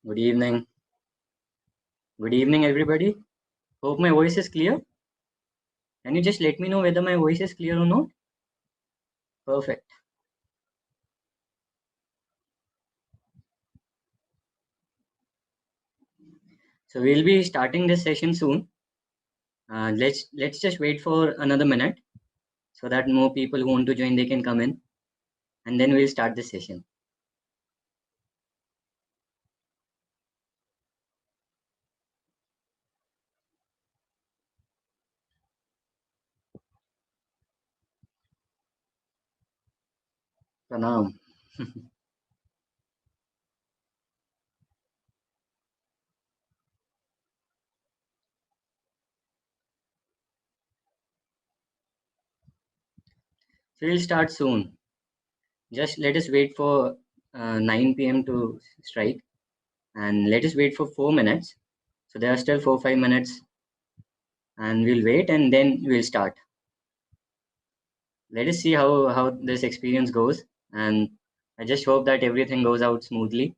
Good evening. Good evening, everybody. Hope my voice is clear. Can you just let me know whether my voice is clear or not? Perfect. So we'll be starting this session soon. Let's just wait for another minute so that more people who want to join they can come in, and then we'll start this session. Pranam. So we'll start soon. Just let us wait for 9 p.m. to strike, and let us wait for 4 minutes. So there are still 4-5 minutes, and we'll wait and then we'll start. Let us see how this experience goes, and I just hope that everything goes out smoothly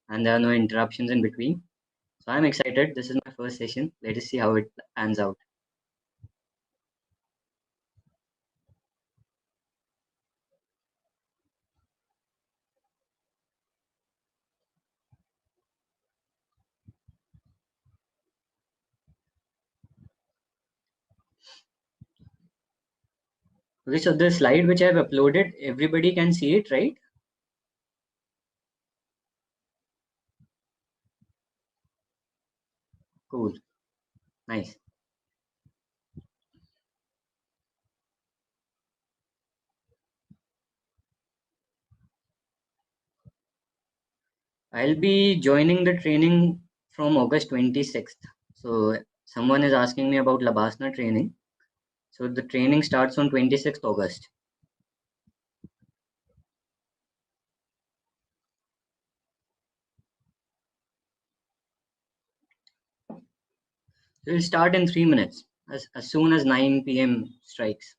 and there are no interruptions in between. So I'm excited. This is my first session. Let us see how it pans out. Okay, so the slide which I've uploaded, everybody can see it, right? Cool. Nice. I'll be joining the training from August 26th. So someone is asking me about Labasana training. So the training starts on 26th August. So we'll start in 3 minutes, as soon as 9 p.m. strikes.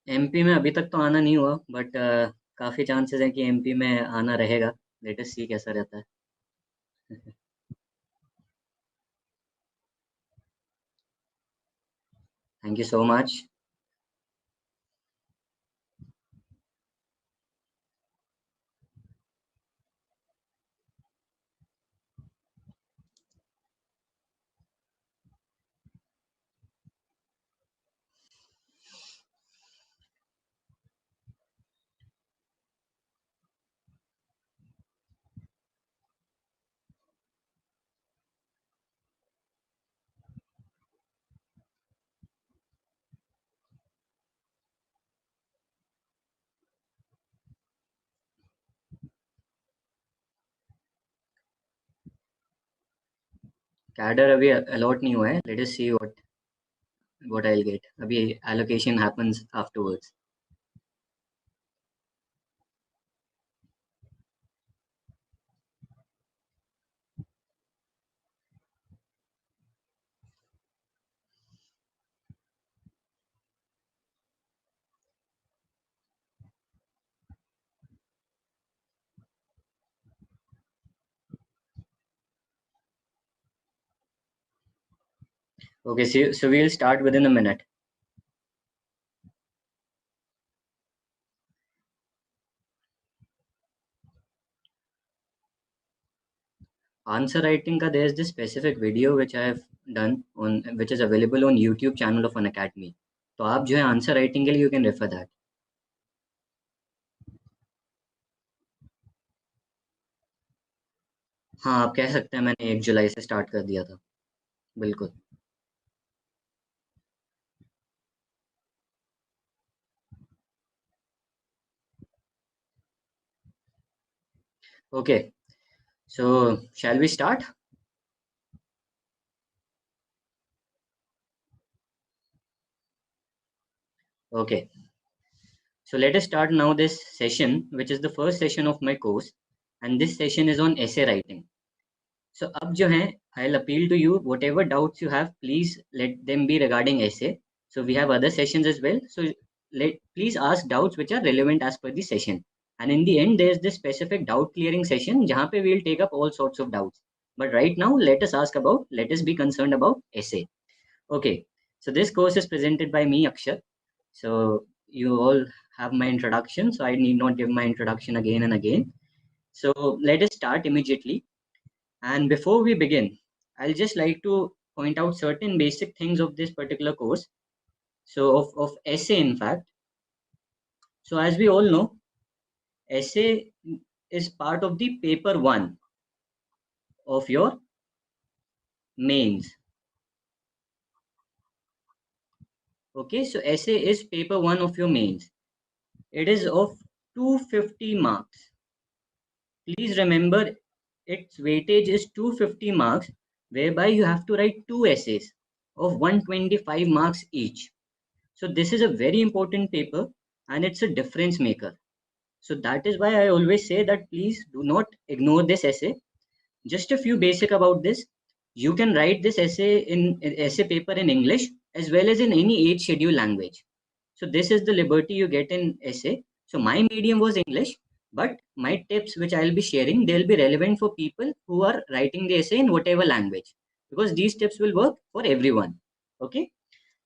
MP में अभी तक तो आना नहीं हुआ, but काफी chances है कि एमपी में आना रहेगा. लेट अस सी कैसा रहता है. Thank you so much. Cadre अभी अलॉट नहीं हुआ है. Let us see what I will get. अभी allocation happens afterwards. Okay, so we will start within a minute. Answer writing का there is this specific video which I have done on, which is available on YouTube channel of Unacademy. तो आप जो है answer writing के लिए you can refer that. हाँ, आप कह सकते हैं मैंने 1 जुलाई से स्टार्ट कर दिया था. बिल्कुल. Okay, so shall we start. Okay, So let us start now this session, which is the first session of my course, and this session is on essay writing. So अब जो है, I'll appeal to you, whatever doubts you have, please let them be regarding essay. So we have other sessions as well. So please ask doubts which are relevant as per the session. And in the end, there's this specific doubt clearing session, जहाँ पे we'll take up all sorts of doubts. But right now, let us be concerned about essay. Okay. So this course is presented by me, Akshat. So you all have my introduction, so I need not give my introduction again and again. So let us start immediately. And before we begin, I'll just like to point out certain basic things of this particular course. So of essay, in fact. So as we all know, essay is part of the paper one of your mains. Okay, so essay is paper one of your mains. It is of 250 marks. Please remember its weightage is 250 marks, whereby you have to write two essays of 125 marks each. So this is a very important paper and it's a difference maker. So that is why I always say that please do not ignore this essay. Just a few basic about this. You can write this essay paper in English as well as in any age schedule language. So this is the liberty you get in essay. So my medium was English, but my tips which I'll be sharing, they'll be relevant for people who are writing the essay in whatever language, because these tips will work for everyone. Okay.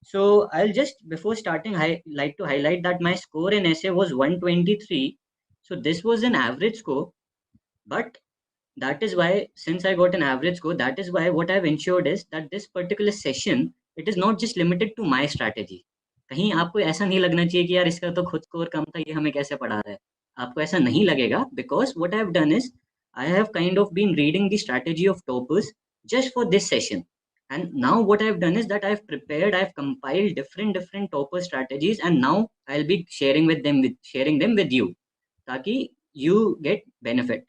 So I'll just before starting, I like to highlight that my score in essay was 123. So this was an average score, but that is why, since I got an average score, that is why what I've ensured is that this particular session, it is not just limited to my strategy. कहीं आपको ऐसा नहीं लगना चाहिए कि यार इसका तो खुद स्कोर कम था, ये हमें कैसे पढ़ा रहा है. आपको ऐसा नहीं लगेगा, because what I have done is I have kind of been reading the strategy of toppers just for this session. And now what I've done is that I've compiled different topper strategies, and now I'll be sharing them with you, ताकि you get benefit.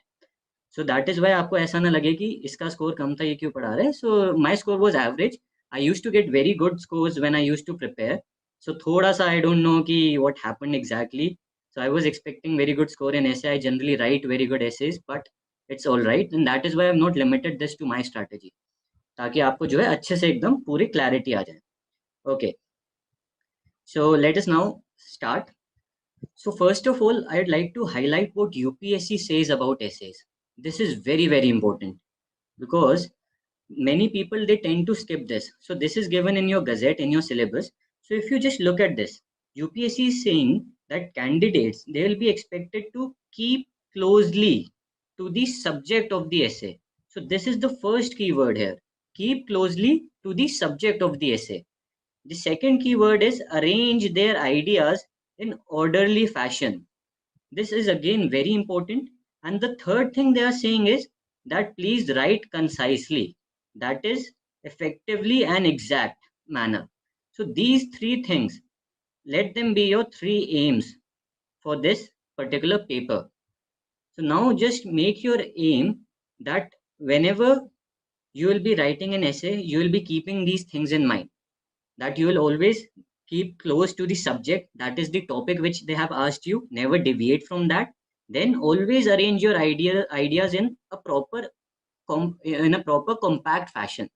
So that is why आपको ऐसा ना लगे कि इसका score कम था, ये क्यों पढ़ा रहे. So my score was average. I use to get very good scores when I use to prepare. So थोड़ा सा आई डोंट नो कि what happened exactly. So I was expecting very good score in essay. I generally write very good essays, but it's all right, and that is why I have not limited this to my strategy, ताकि आपको जो है अच्छे से एकदम पूरी clarity आ जाए. Okay, so let us now start. So first of all, I'd like to highlight what UPSC says about essays. This is very, very important because many people, they tend to skip this. So this is given in your gazette, in your syllabus. So if you just look at this, UPSC is saying that candidates, they will be expected to keep closely to the subject of the essay. So this is the first keyword here. Keep closely to the subject of the essay. The second keyword is arrange their ideas in orderly fashion. This is again very important. And the third thing they are saying is that please write concisely, that is, effectively and exact manner. So these three things, let them be your three aims for this particular paper. So now just make your aim that whenever you will be writing an essay, you will be keeping these things in mind, that you will always keep close to the subject, that is the topic which they have asked you, never deviate from that. Then always arrange your ideas in a proper compact fashion,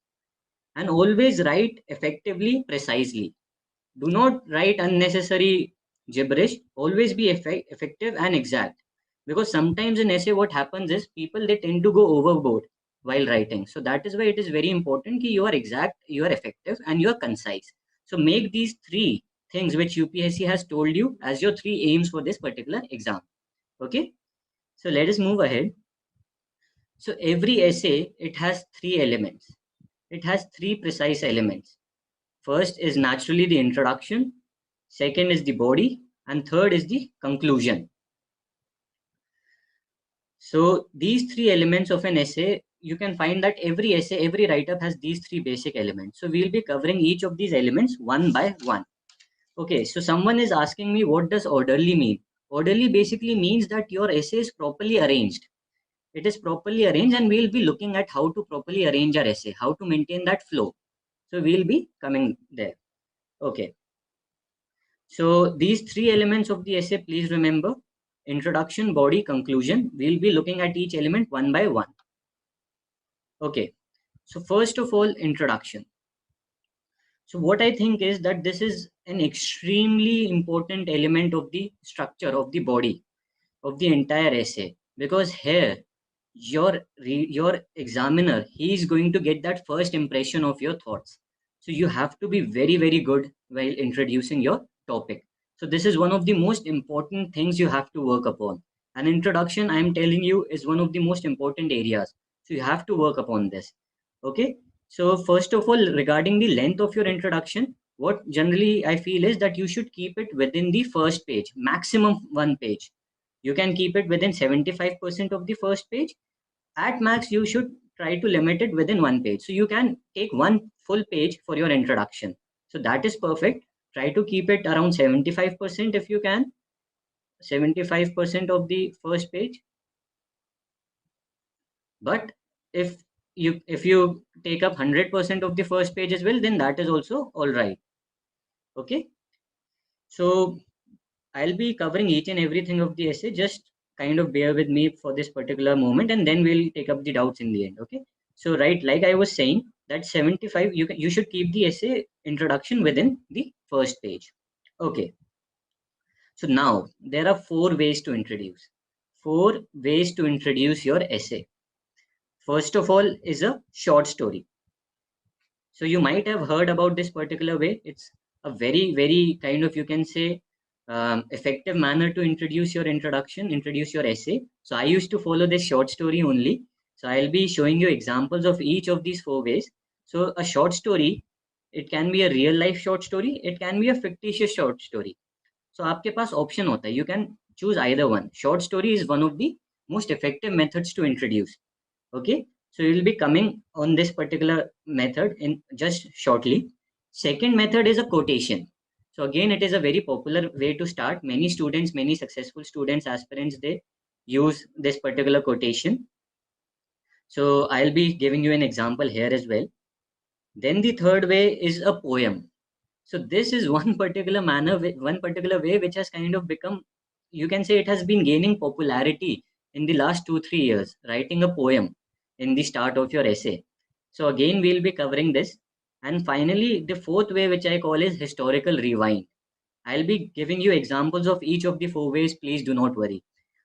and always write effectively, precisely. Do not write unnecessary gibberish. Always be effective and exact, because sometimes in essay what happens is people, they tend to go overboard while writing. So that is why it is very important that you are exact, you are effective, and you are concise. So make these three things which UPSC has told you as your three aims for this particular exam. Okay, so let us move ahead. So every essay, it has three elements. It has three precise elements. First is naturally the introduction, second is the body, and third is the conclusion. So these three elements of an essay, you can find that every essay, every write-up has these three basic elements. So we'll be covering each of these elements one by one. Okay, so someone is asking me, what does orderly mean? Orderly basically means that your essay is properly arranged. It is properly arranged, and we'll be looking at how to properly arrange our essay, how to maintain that flow. So we'll be coming there. Okay. So these three elements of the essay, please remember: introduction, body, conclusion. We'll be looking at each element one by one. Okay. So first of all, introduction. So what I think is that this is an extremely important element of the structure of the body of the entire essay, because here your examiner, he is going to get that first impression of your thoughts. So you have to be very good while introducing your topic. So this is one of the most important things you have to work upon. An introduction, I am telling you, is one of the most important areas, so you have to work upon this. Okay. So first of all, regarding the length of your introduction, what generally I feel is that you should keep it within the first page, maximum one page. You can keep it within 75% of the first page. At max, you should try to limit it within one page. So you can take one full page for your introduction. So that is perfect. Try to keep it around 75% if you can. 75% of the first page. But if you take up 100% of the first page as well, then that is also all right. Okay. So I'll be covering each and everything of the essay. Just kind of bear with me for this particular moment, and then we'll take up the doubts in the end. Okay. So right, like I was saying, that 75, you should keep the essay introduction within the first page. Okay. So now there are four ways to introduce. Four ways to introduce your essay. First of all is a short story. So you might have heard about this particular way. It's a very kind of, you can say, effective manner to introduce your introduction, introduce your essay. So I used to follow this short story only. So I'll be showing you examples of each of these four ways. So a short story, it can be a real life short story. It can be a fictitious short story. So आपके पास option होता है. You can choose either one. Short story is one of the most effective methods to introduce. Okay, so we will be coming on this particular method in just shortly. Second method is a quotation. So again, it is a very popular way to start. Many students, many successful students, aspirants, they use this particular quotation. So I'll be giving you an example here as well. Then the third way is a poem. So this is one particular manner, one particular way which has kind of become, you can say, it has been gaining popularity in the last 2 3 years. Writing a poem in the start of your essay. So again, we'll be covering this. And finally, the fourth way, which I call, is historical rewind. I'll be giving you examples of each of the four ways. Please do not worry.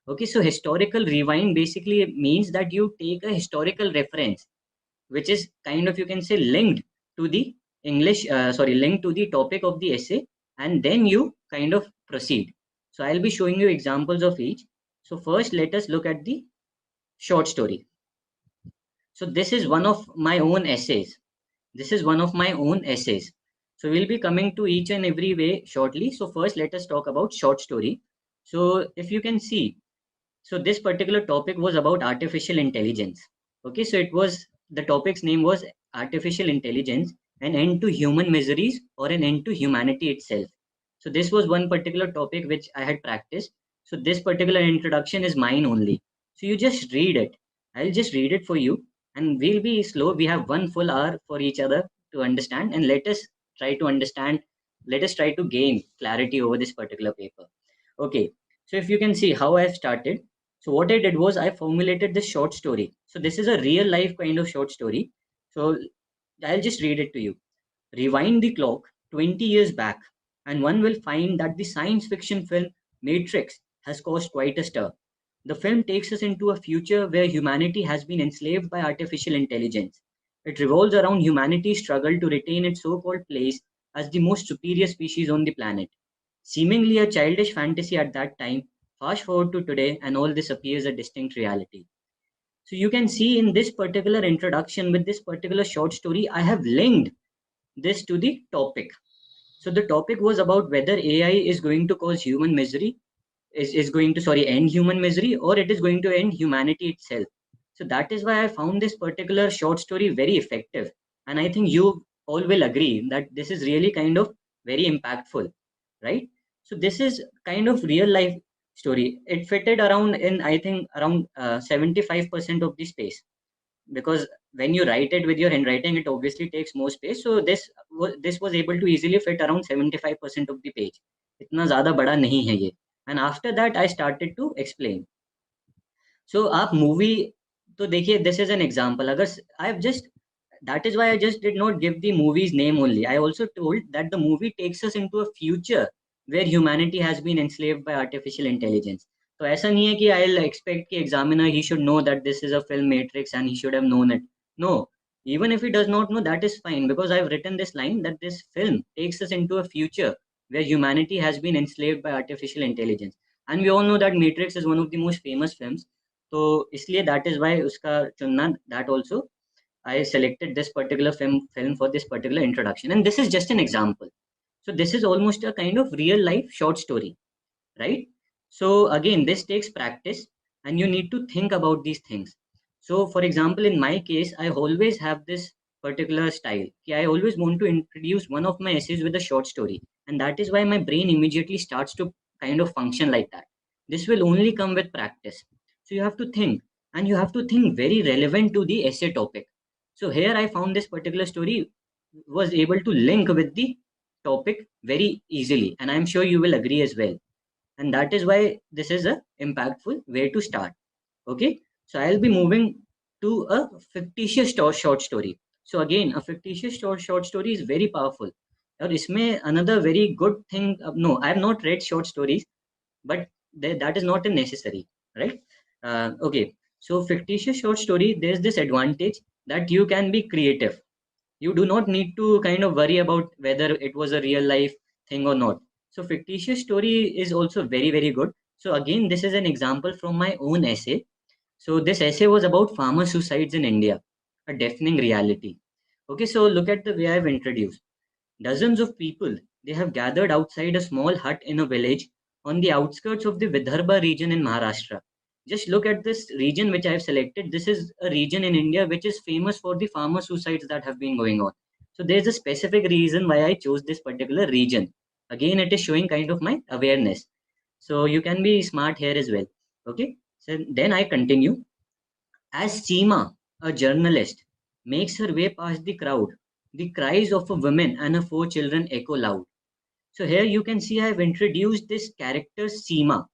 Okay, so historical rewind basically means that you take a historical reference which is kind of, you can say, linked to the linked to the topic of the essay, and then you kind of proceed. So I'll be showing you examples of each. So first, let us look at the short story. So this is one of my own essays. This is one of my own essays. So we'll be coming to each and every way shortly. So first, let us talk about short story. So if you can see, so this particular topic was about artificial intelligence. Okay, so it was, the topic's name was artificial intelligence, an end to human miseries or an end to humanity itself. So this was one particular topic which I had practiced. So this particular introduction is mine only. So you just read it. I'll just read it for you, and we'll be slow. We have 1 full hour for each other to understand, and let us try to understand. Let us try to gain clarity over this particular paper. Okay, so if you can see how I've started. So what I did was I formulated this short story. So this is a real life kind of short story. So I'll just read it to you. Rewind the clock 20 years back, and one will find that the science fiction film Matrix has caused quite a stir. The film takes us into a future where humanity has been enslaved by artificial intelligence. It revolves around humanity's struggle to retain its so called place as the most superior species on the planet. Seemingly a childish fantasy at that time, fast forward to today, and all this appears a distinct reality. So you can see in this particular introduction with this particular short story, I have linked this to the topic. So the topic was about whether AI is going to cause human misery, is going to, sorry, end human misery, or it is going to end humanity itself. So that is why I found this particular short story very effective. And I think you all will agree that this is really kind of very impactful, right? So this is kind of real life story. It fitted around in, I think, around 75% of the space, because when you write it with your handwriting, it obviously takes more space. So this was able to easily fit around 75% of the page. इतना ज़्यादा बड़ा नहीं है ये. And after that, I started to explain. So आप movie तो देखिए, this is an example. अगर I have just, that is why I just did not give the movie's name only. I also told that the movie takes us into a future where humanity has been enslaved by artificial intelligence. तो ऐसा नहीं है कि I'll expect कि examiner he should know that this is a film Matrix and he should have known it. No, even if he does not know, that is fine, because I've written this line that this film takes us into a future where humanity has been enslaved by artificial intelligence. And we all know that Matrix is one of the most famous films. तो इसलिए that is why उसका चुनना, that also I selected this particular film for this particular introduction. And this is just an example. So this is almost a kind of real life short story, right? So again, this takes practice and you need to think about these things. So for example, in my case, I always have this particular style. I always want to introduce one of my essays with a short story. And that is why my brain immediately starts to kind of function like that. This will only come with practice. So you have to think, and you have to think very relevant to the essay topic. So here I found this particular story was able to link with the topic very easily. And I'm sure you will agree as well, and that is why this is a impactful way to start. Okay, so I'll be moving to a fictitious short story. So again, a fictitious short story is very powerful. और इसमें another very good thing, no, I have not read short stories, but that is not a necessary, right? Okay, so fictitious short story, there's this advantage that you can be creative. You do not need to kind of worry about whether it was a real life thing or not. So fictitious story is also very, very good. So again, this is an example from my own essay. So this essay was about farmer suicides in India, a deafening reality. Okay, so look at the way I've introduced. Dozens of people, they have gathered outside a small hut in a village on the outskirts of the Vidarbha region in Maharashtra. Just look at this region which I have selected. This is a region in India which is famous for the farmer suicides that have been going on. So there's a specific reason why I chose this particular region. Again, it is showing kind of my awareness. So you can be smart here as well. Okay. So then I continue. As Seema, a journalist, makes her way past the crowd, the cries of a woman and her four children echo loud. So here you can see I have introduced this character Seema.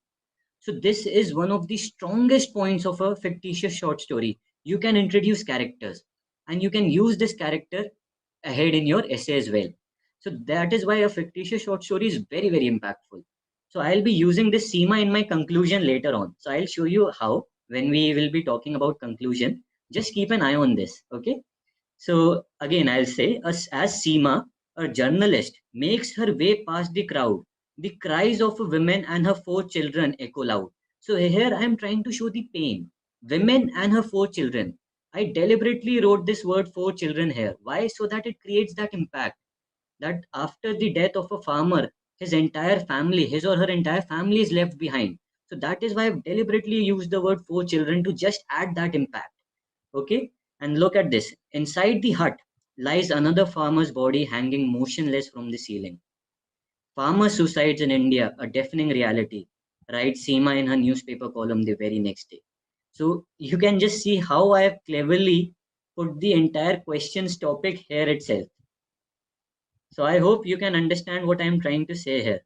So this is one of the strongest points of a fictitious short story. You can introduce characters and you can use this character ahead in your essay as well. So that is why a fictitious short story is very, very impactful. So I'll be using this Seema in my conclusion later on. So I'll show you how when we will be talking about conclusion. Just keep an eye on this. Okay. So again, I'll say as Seema, a journalist, makes her way past the crowd, the cries of a woman and her four children echo loud. So here I am trying to show the pain. Women and her four children. I deliberately wrote this word four children here. Why? So that it creates that impact that after the death of a farmer, his entire family, his or her entire family is left behind. So that is why I've deliberately used the word four children to just add that impact. Okay, and look at this. Inside the hut lies another farmer's body hanging motionless from the ceiling. Farmer suicides in India, a deafening reality, writes Seema in her newspaper column the very next day. So you can just see how I have cleverly put the entire questions topic here itself. So I hope you can understand what I am trying to say here.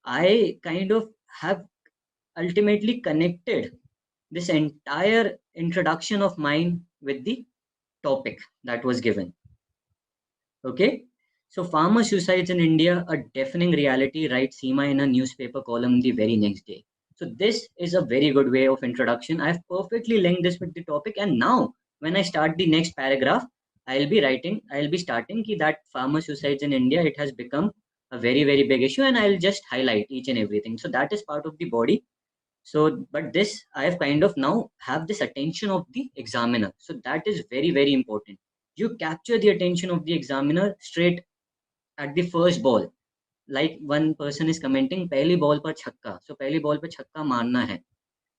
I kind of have ultimately connected this entire introduction of mine with the topic that was given. Okay. So farmer suicides in India, a deafening reality, writes Seema in a newspaper column the very next day. So this is a very good way of introduction. I've perfectly linked this with the topic. And now when I start the next paragraph, I'll be starting ki that farmer suicides in India, it has become a very, very big issue. And I'll just highlight each and everything. So that is part of the body. So but this I have kind of now have this attention of the examiner. So that is very, very important. You capture the attention of the examiner straight at the first ball. Like one person is commenting पहली ball पर छक्का, so पहली ball पे छक्का मारना है.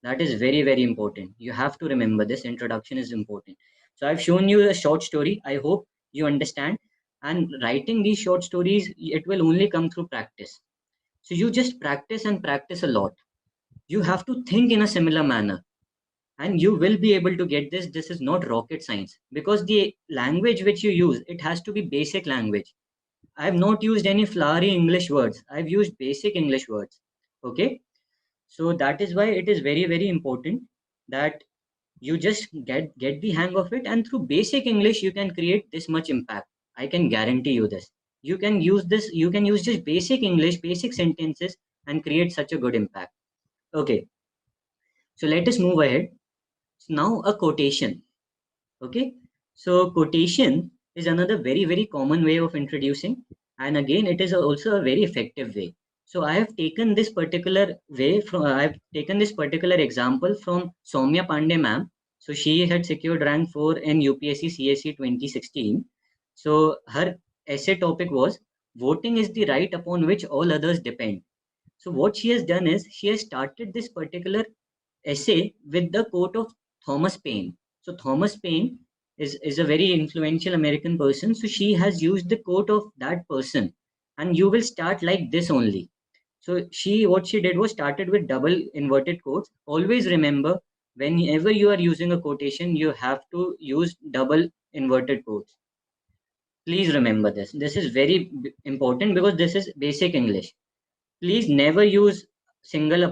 That is very, very important. You have to remember this introduction is important. So I've shown you a short story. I hope you understand. And writing these short stories, it will only come through practice. So you just practice and practice a lot. You have to think in a similar manner, and you will be able to get this. This is not rocket science, because the language which you use, it has to be basic language. I've not used any flowery English words. I've used basic English words. Okay. So that is why it is very, very important that you just get the hang of it, and through basic English you can create this much impact. I can guarantee you this. You can use this, you can use just basic English, basic sentences, and create such a good impact. Okay, so let us move ahead. Now a quotation. Okay, so quotation is another very, very common way of introducing, and again, it is also a very effective way. So I have taken this particular way from, I have taken this particular example from Soumya Pandey ma'am. So she had secured rank 4 in UPSC CSE 2016. So her essay topic was voting is the right upon which all others depend. So what she has done is she has started this particular essay with the quote of Thomas Paine. So Thomas Paine is a very influential American person. So she has used the quote of that person, and you will start like this only. So she what she did was started with double inverted quotes. Always remember, whenever you are using a quotation, you have to use double inverted quotes. Please remember this. This is very important because this is basic English. Please never use single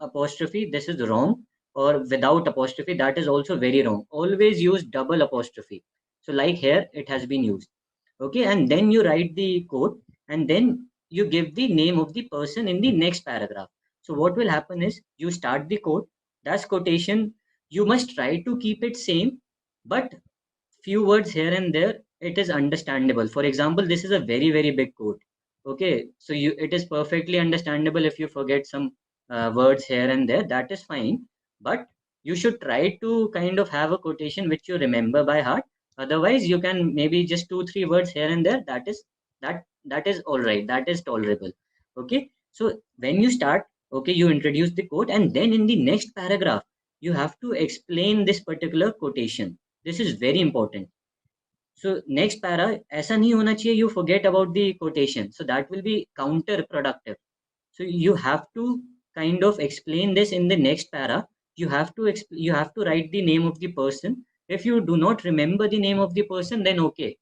apostrophe. This is wrong. Or without apostrophe. That is also very wrong. Always use double apostrophe. So like here, it has been used. Okay. And then you write the quote, and then you give the name of the person in the next paragraph. So what will happen is you start the quote. That's quotation. You must try to keep it same, but few words here and there, it is understandable. For example, this is a very, very big quote. Okay, so it is perfectly understandable if you forget some words here and there, that is fine. But you should try to kind of have a quotation which you remember by heart. Otherwise, you can maybe just 2 3 words here and there. That is all right. That is tolerable. Okay, so when you start, okay, you introduce the quote, and then in the next paragraph, you have to explain this particular quotation. This is very important. So next para, ऐसा नहीं होना चाहिए you forget about the quotation. So that will be counterproductive. So you have to kind of explain this in the next para. You have to write the name of the person. If you do not remember the name of the person, then okay,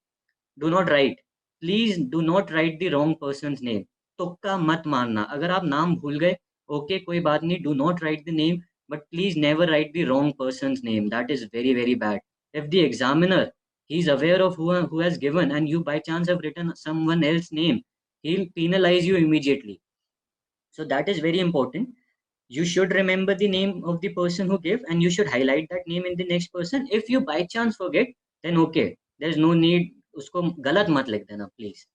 do not write. Please do not write the wrong person's name. तुक्का मत मारना. अगर आप नाम भूल गए, okay, कोई बात नहीं, do not write the name, but please never write the wrong person's name. That is very, very bad. If the examiner, he is aware of who has given, and you by chance have written someone else's name, he'll penalize you immediately. So that is very important. You should remember the name of the person who gave, and you should highlight that name in the next person. If you by chance forget, then okay, there's no need. Usko galat mat likh dena, please.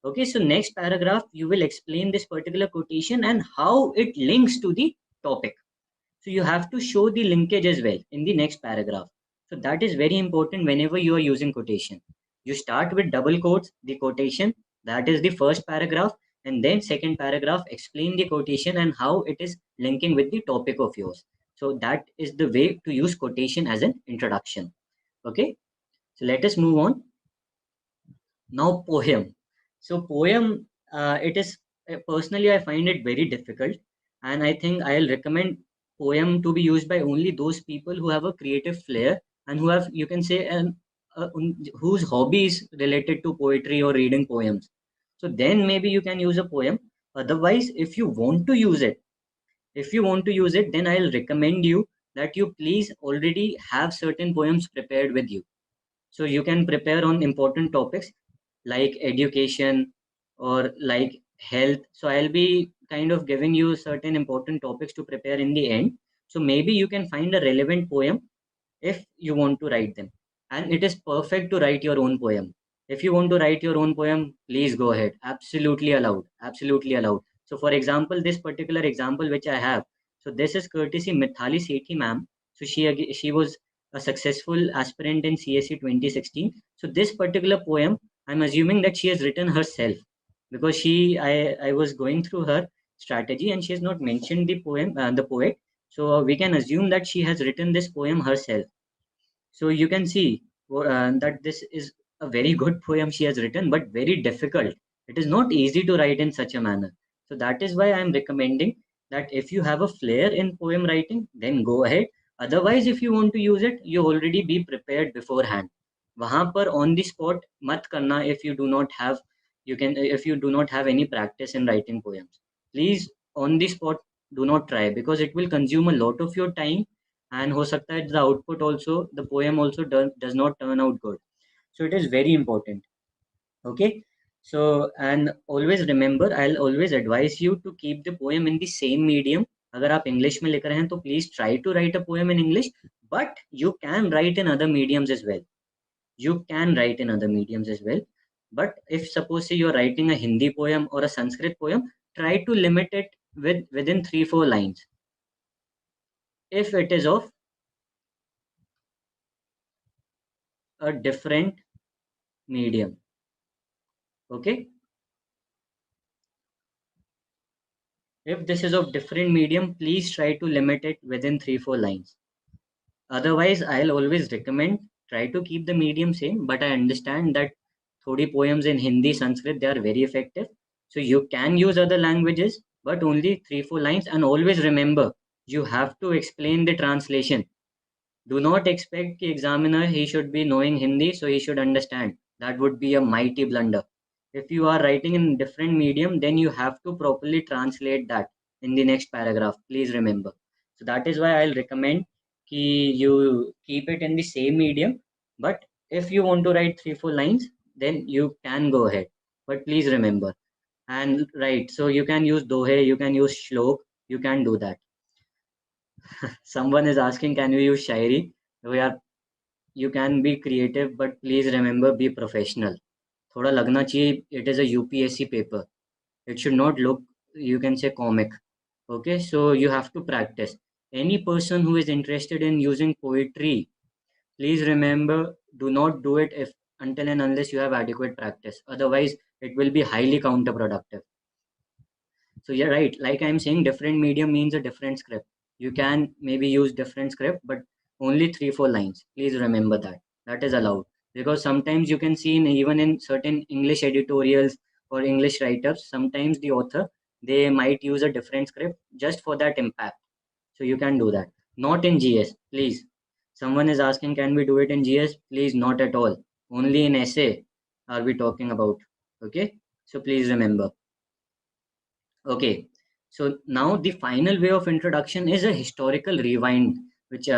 Okay, so next paragraph you will explain this particular quotation and how it links to the topic. So you have to show the linkage as well in the next paragraph. So that is very important whenever you are using quotation. You start with double quotes, the quotation, that is the first paragraph, and then second paragraph explain the quotation and how it is linking with the topic of yours. So that is the way to use quotation as an introduction. Okay, so let us move on. Now poem. So poem, it is personally I find it very difficult, and I think I'll recommend poem to be used by only those people who have a creative flair and who have, you can say, whose hobby is related to poetry or reading poems. So then maybe you can use a poem. Otherwise, if you want to use it, then I'll recommend you that you please already have certain poems prepared with you. So you can prepare on important topics like education or like health. So I'll be kind of giving you certain important topics to prepare in the end. So maybe you can find a relevant poem if you want to write them. And it is perfect to write your own poem. If you want to write your own poem, please go ahead. Absolutely allowed. Absolutely allowed. So, for example, this particular example which I have, so this is courtesy Mithali Sethi ma'am. So she was a successful aspirant in CSE 2016. So this particular poem, I'm assuming that she has written herself because I was going through her strategy and she has not mentioned the poem, the poet. So we can assume that she has written this poem herself. So you can see that this is a very good poem she has written, but very difficult. It is not easy to write in such a manner. So that is why I am recommending that if you have a flair in poem writing, then go ahead. Otherwise, if you want to use it, you already be prepared beforehand. वहां पर on the spot मत करना if you do not have You can, if you do not have any practice in writing poems, please on the spot do not try, because it will consume a lot of your time, and ho sakta hai the output also, the poem also does not turn out good. So it is very important. Okay. So, and always remember, I'll always advise you to keep the poem in the same medium. अगर आप English में लिख रहे हैं तो please try to write a poem in English, but you can write in other mediums as well. You can write in other mediums as well. But if suppose say you're writing a Hindi poem or a Sanskrit poem, try to limit it within 3-4 lines. If it is of a different medium, okay? If this is of different medium, please try to limit it within 3-4 lines. Otherwise, I'll always recommend try to keep the medium same. But I understand that thodi poems in Hindi, Sanskrit, they are very effective. So you can use other languages, but only 3-4 lines. And always remember, you have to explain the translation. Do not expect the examiner he should be knowing Hindi, so he should understand. That would be a mighty blunder. If you are writing in different medium, then you have to properly translate that in the next paragraph. Please remember. So that is why I'll recommend ki you keep it in the same medium. But if you want to write 3-4 lines, then you can go ahead. But please remember. And right, so you can use dohe, you can use shlok, you can do that. Someone is asking, can you use shairi? We are, you can be creative, but please remember, be professional. थोड़ा लगना चाहिए, it is a UPSC paper. It should not look, you can say, comic. Okay, so you have to practice. Any person who is interested in using poetry, please remember, do not do it if until and unless you have adequate practice. Otherwise, it will be highly counterproductive. So you're right. Like I'm saying, different medium means a different script. You can maybe use different script, but only 3-4 lines. Please remember that. That is allowed. Because sometimes you can see even in certain English editorials or English write-ups, sometimes the author, they might use a different script just for that impact. So you can do that. Not in GS, please. Someone is asking, can we do it in GS? Please, not at all. Only in essay are we talking about. Okay. So please remember. Okay, so now the final way of introduction is a historical rewind, which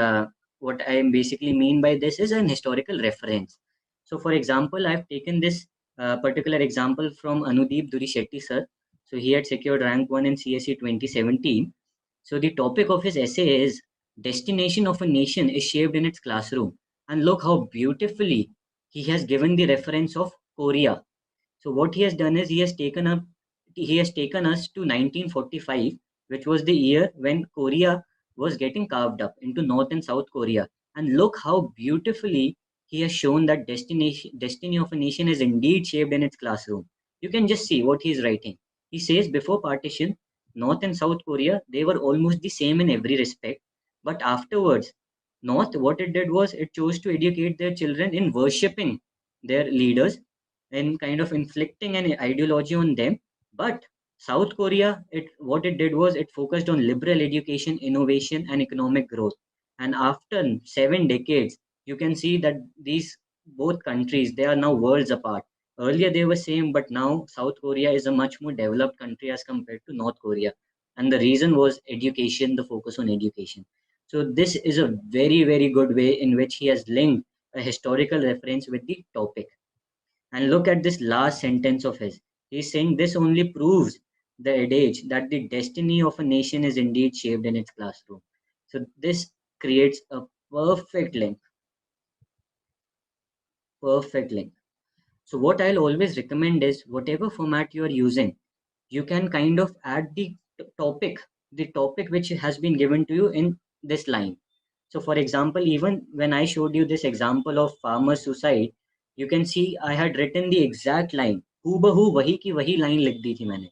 what I basically mean by this is an historical reference. So, for example, I've taken this particular example from Anudeep Duri Shetty sir. So he had secured rank 1 in CSE 2017. So the topic of his essay is Destination of a Nation is Shaped in its Classroom. And look how beautifully he has given the reference of Korea. So what he has done is he has taken us to 1945, which was the year when Korea was getting carved up into North and South Korea. And look how beautifully he has shown that destiny of a nation is indeed shaped in its classroom. You can just see what he is writing. He says before partition, North and South Korea, they were almost the same in every respect. But afterwards, North, what it did was it chose to educate their children in worshipping their leaders and kind of inflicting an ideology on them. But South Korea, it what it did was it focused on liberal education, innovation, and economic growth. And after 7 decades, you can see that these both countries, they are now worlds apart. Earlier they were same, but now South Korea is a much more developed country as compared to North Korea. And the reason was education, the focus on education. So this is a very, very good way in which he has linked a historical reference with the topic. And look at this last sentence of his. He's saying this only proves the adage that the destiny of a nation is indeed shaped in its classroom. So this creates a perfect link. Perfect link. So what I'll always recommend is whatever format you are using, you can kind of add the topic which has been given to you in this line. So for example, even when I showed you this example of farmer suicide, you can see I had written the exact line. हूबहू वही की वही line लिख दी थी मैंने.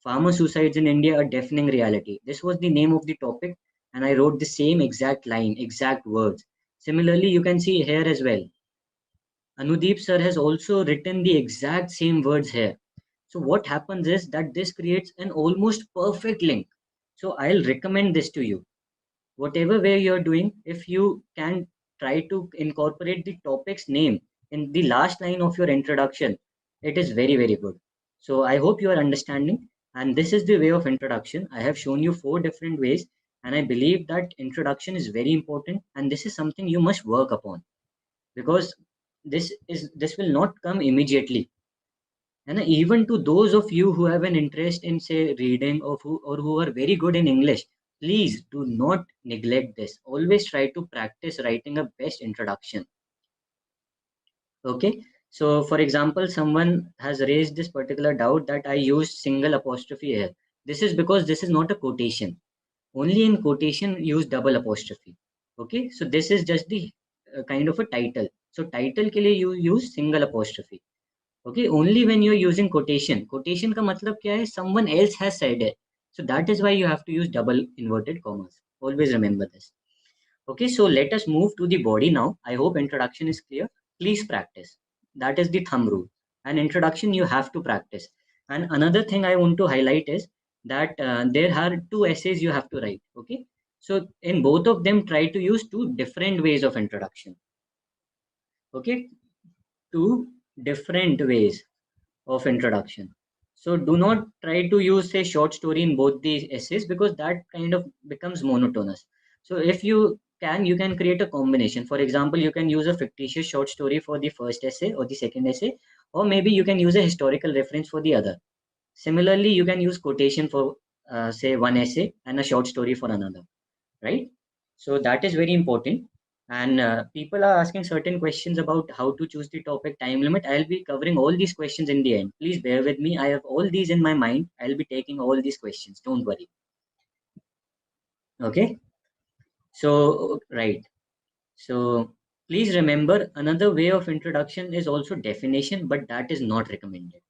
Farmer suicides in India, a deafening reality. This was the name of the topic, and I wrote the same exact line, exact words. Similarly, you can see here as well. Anudeep sir has also written the exact same words here. So what happens is that this creates an almost perfect link. So I'll recommend this to you. Whatever way you're doing, if you can try to incorporate the topic's name in the last line of your introduction, it is very, very good. So I hope you are understanding. And this is the way of introduction. I have shown you 4 different ways, and I believe that introduction is very important, and this is something you must work upon, because this will not come immediately. And even to those of you who have an interest in, say, reading, or who are very good in English, please do not neglect this. Always try to practice writing a best introduction. Okay. So, for example, someone has raised this particular doubt that I used single apostrophe here. This is because this is not a quotation. Only in quotation use double apostrophe. Okay. So this is just the kind of a title. So title के लिए you use single apostrophe. Okay, only when you're using quotation. Quotation का मतलब क्या है? Someone else has said it. So that is why you have to use double inverted commas. Always remember this. Okay, so let us move to the body now. I hope introduction is clear. Please practice. That is the thumb rule. An introduction you have to practice. And another thing I want to highlight is that there are 2 essays you have to write. Okay, so in both of them, try to use 2 different ways of introduction. Okay, 2 different ways of introduction. So do not try to use a short story in both these essays, because that kind of becomes monotonous. So if you can create a combination. For example, you can use a fictitious short story for the first essay or the second essay, or maybe you can use a historical reference for the other. Similarly, you can use quotation for say one essay and a short story for another, right? So that is very important. And people are asking certain questions about how to choose the topic, time limit. I'll be covering all these questions in the end. Please bear with me. I have all these in my mind. I'll be taking all these questions. Don't worry. Okay. So, right. So please remember, another way of introduction is also definition, but that is not recommended.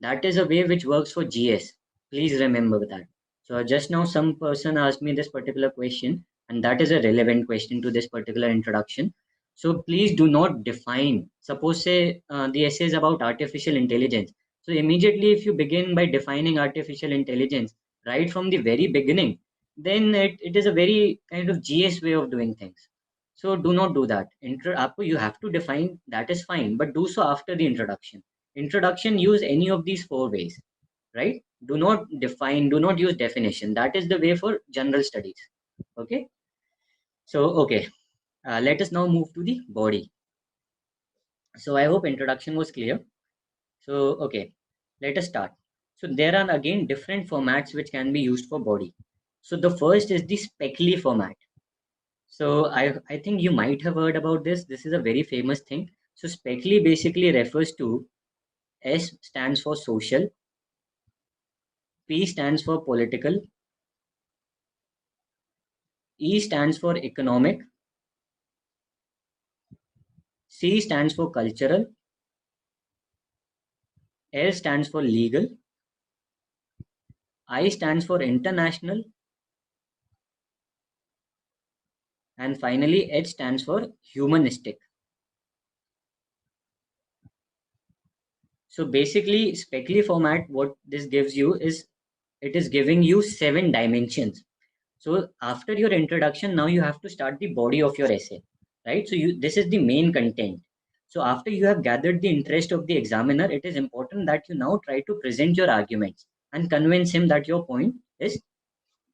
That is a way which works for GS. Please remember that. So just now some person asked me this particular question, and that is a relevant question to this particular introduction. So please do not define. Suppose say the essay is about artificial intelligence. So immediately if you begin by defining artificial intelligence right from the very beginning, then it is a very kind of GS way of doing things. So do not do that. आपको you have to define, that is fine, but do so after the introduction. Introduction, use any of these 4 ways, right? Do not define, do not use definition. That is the way for general studies. Okay. So okay, let us now move to the body. So I hope introduction was clear. So okay, let us start. So there are again different formats which can be used for body. So the first is the speckly format. So I think you might have heard about this. This is a very famous thing. So speckly basically refers to, S stands for social, P stands for political, E stands for economic, C stands for cultural, L stands for legal, I stands for international, and finally H stands for humanistic. So basically, speckly format, what this gives you is, it is giving you 7 dimensions. So after your introduction, now you have to start the body of your essay, right? So this is the main content. So after you have gathered the interest of the examiner, it is important that you now try to present your arguments and convince him that your point is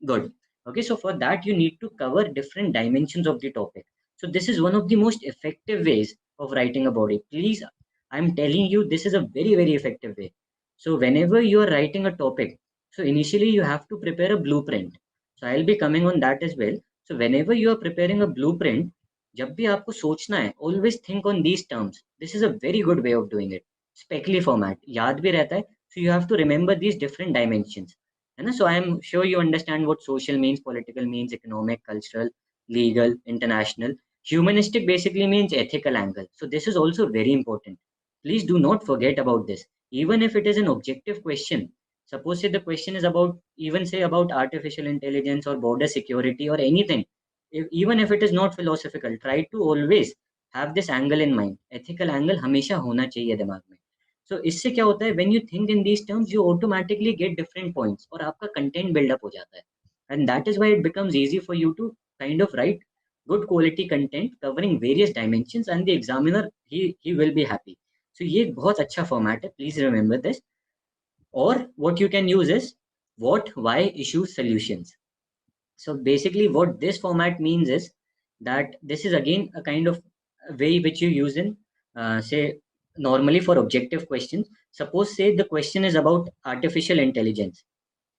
good. Okay, so for that, you need to cover different dimensions of the topic. So this is one of the most effective ways of writing a body. Please, I'm telling you, this is a very, very effective way. So whenever you are writing a topic, so initially you have to prepare a blueprint. So I'll be coming on that as well. So whenever you are preparing a blueprint, जब भी आपको सोचना है, always think on these terms. This is a very good way of doing it. Speckly format, याद भी रहता है. So you have to remember these different dimensions. है ना? So I am sure you understand what social means, political means, economic, cultural, legal, international. Humanistic basically means ethical angle. So this is also very important. Please do not forget about this. Even if it is an objective question, suppose say the question is about, even say about artificial intelligence or border security or anything, even if it is not philosophical, try to always have this angle in mind. Ethical angle हमेशा होना चाहिए दिमाग में. So इससे क्या होता है, when you think in these terms, you automatically get different points और आपका content build up हो जाता है. And that is why it becomes easy for you to kind of write good quality content covering various dimensions, and the examiner, he will be happy. So ये बहुत अच्छा format है, please remember this. Or what you can use is what, why, issue, solutions. So basically what this format means is that this is again a kind of way which you use in say normally for objective questions. Suppose say the question is about artificial intelligence.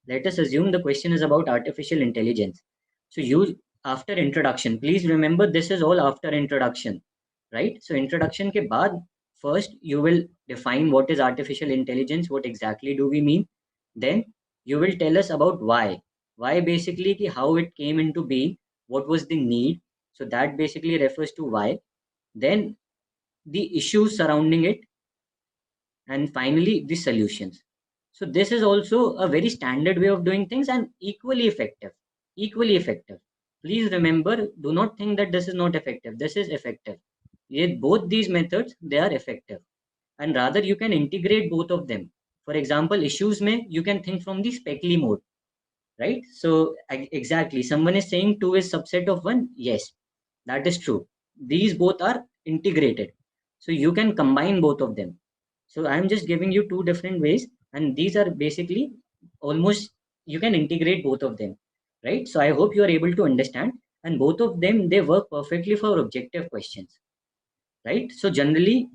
Let us assume the question is about artificial intelligence. So you, after introduction, please remember this is all after introduction, right? So introduction ke baad, first you will define what is artificial intelligence, what exactly do we mean. Then you will tell us about why. Why basically ki how it came into being, what was the need. So that basically refers to why. Then the issues surrounding it, and finally the solutions. So this is also a very standard way of doing things and equally effective. Equally effective. Please remember, do not think that this is not effective. This is effective. Yet both these methods, they are effective. And rather you can integrate both of them. For example, issues may you can think from the Speckley mode, right? So exactly, someone is saying 2 is subset of 1. Yes, that is true. These both are integrated. So you can combine both of them. So I'm just giving you two different ways, and these are basically almost you can integrate both of them, right? So I hope you are able to understand, and both of them they work perfectly for objective questions, right? So generally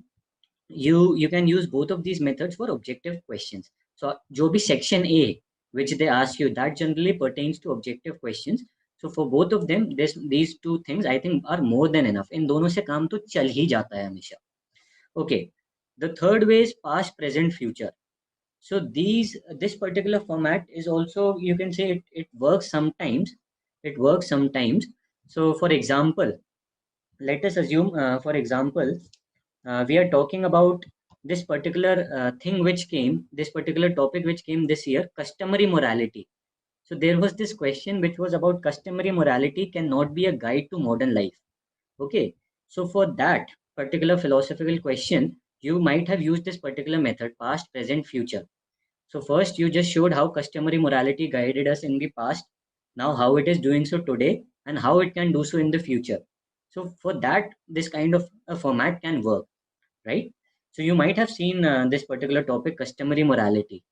you can use both of these methods for objective questions. So जो भी section A which they ask you, that generally pertains to objective questions. So for both of them, these two things I think are more than enough. इन दोनों से काम तो चल ही जाता है हमेशा. Okay, the third way is past, present, future. So this particular format is also, you can say, it works sometimes. It works sometimes. So for example, let us assume for example we are talking about this particular thing which came, this particular topic which came this year, customary morality. So there was this question which was about customary morality cannot be a guide to modern life. Okay, so for that particular philosophical question, you might have used this particular method, past, present, future. So first you just showed how customary morality guided us in the past, now how it is doing so today, and how it can do so in the future. So for that, this kind of a format can work, right? So you might have seen this particular topic, customary morality.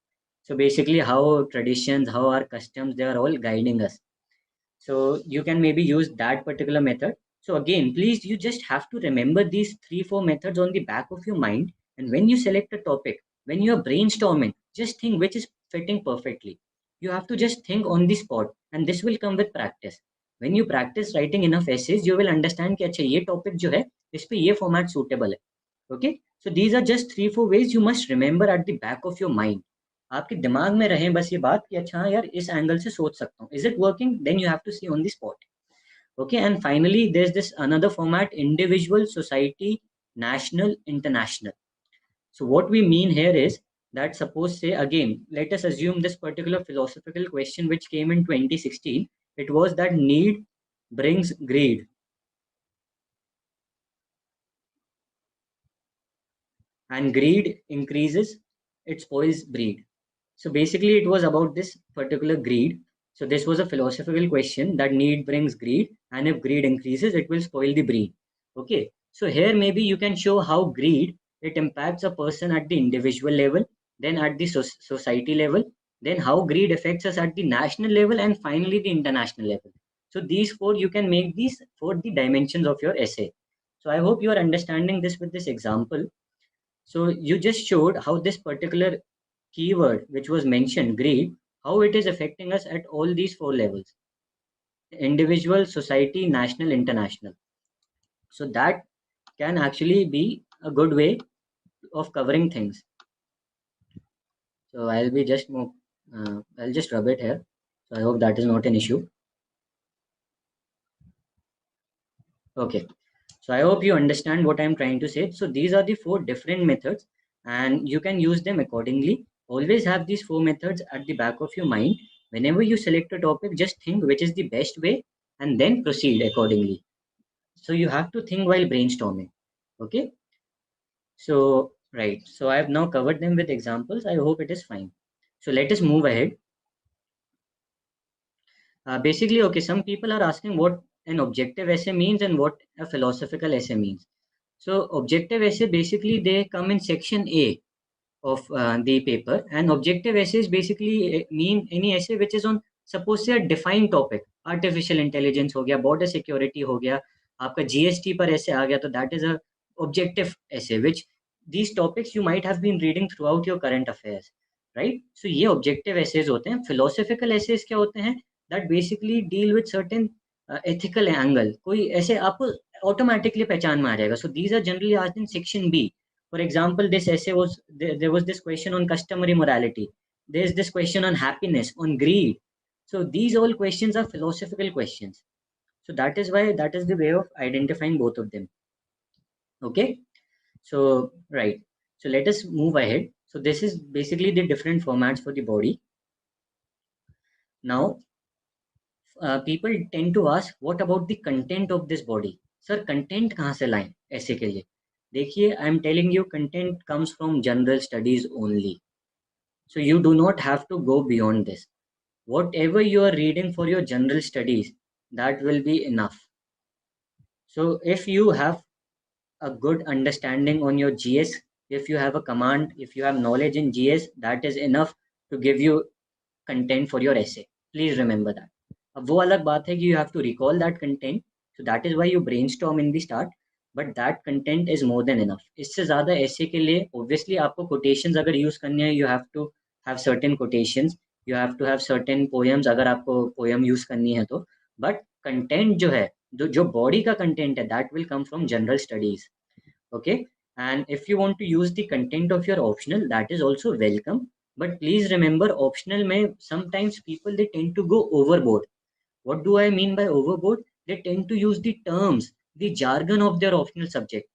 So basically how traditions, how our customs, they are all guiding us. So you can maybe use that particular method. So again, please, you just have to remember these 3 4 methods on the back of your mind. And when you select a topic, when you are brainstorming, just think which is fitting perfectly. You have to just think on the spot, and this will come with practice. When you practice writing enough essays, you will understand कि अच्छा ये topic जो है इस पे ये format suitable है. Okay, so these are just 3 4 ways you must remember at the back of your mind. आपके दिमाग में रहे बस ये बात कि अच्छा हाँ यार इस एंगल से सोच सकता हूँ. Is it working? Then you have to see on the spot. Okay, and finally there's this another format, individual, society, national, international. So what we mean here is that, suppose say again, let us assume this particular philosophical question which came in 2016. It was that need brings greed, and greed increases, it spoils breed. So basically, it was about this particular greed. So this was a philosophical question that need brings greed, and if greed increases, it will spoil the breed. Okay. So here maybe you can show how greed, it impacts a person at the individual level, then at the society level, then how greed affects us at the national level, and finally the international level. So these four, you can make these for the dimensions of your essay. So I hope you are understanding this with this example. So you just showed how this particular keyword which was mentioned, greed, how it is affecting us at all these 4 levels: individual, society, national, international. So that can actually be a good way of covering things. So I'll just rub it here. So I hope that is not an issue. Okay. So I hope you understand what I'm trying to say. So these are the 4 different methods, and you can use them accordingly. Always have these 4 methods at the back of your mind. Whenever you select a topic, just think which is the best way and then proceed accordingly. So you have to think while brainstorming. Okay. So, right. So I have now covered them with examples. I hope it is fine. So let us move ahead. Basically, okay, some people are asking what an objective essay means and what a philosophical essay means. So objective essay, basically they come in section A of the paper, and objective essays basically mean any essay which is on, suppose say, a defined topic. Artificial intelligence हो गया, border security हो गया, आपका GST पर ऐसे आ गया, तो that is a objective essay which these topics you might have been reading throughout your current affairs, right? So ये objective essays होते हैं. philosophical essays क्या होते हैं? that basically deal with certain ethical angle. कोई ऐसे आपको automatically पहचान में आ जाएगा. So these are generally asked in section B. For example, this essay was there was this question on customary morality. There's this question on happiness, on greed. So these all questions are philosophical questions. So that is why that is the way of identifying both of them. Okay. So right. So let us move ahead. So this is basically the different formats for the body. Now, people tend to ask, what about the content of this body? Sir, content कहाँ से लाएं ऐसे के लिए? देखिए, I am telling you, content comes from general studies only. So you do not have to go beyond this. Whatever you are reading for your general studies, that will be enough. So if you have a good understanding on your GS, if you have a command, if you have knowledge in GS, that is enough to give you content for your essay. Please remember that. अब वो अलग बात है कि you have to recall that content. So that is why you brainstorm in the start. But that content is more than enough. इससे ज़्यादा essay के लिए obviously आपको quotations अगर use करने हैं, you have to have certain quotations. You have to have certain poems अगर आपको poem use करनी है तो. But content जो है, जो body का content है, that will come from general studies. Okay. And if you want to use the content of your optional, that is also welcome. But please remember, optional may sometimes people they tend to go overboard. What do I mean by overboard? They tend to use the terms, the jargon of their optional subject.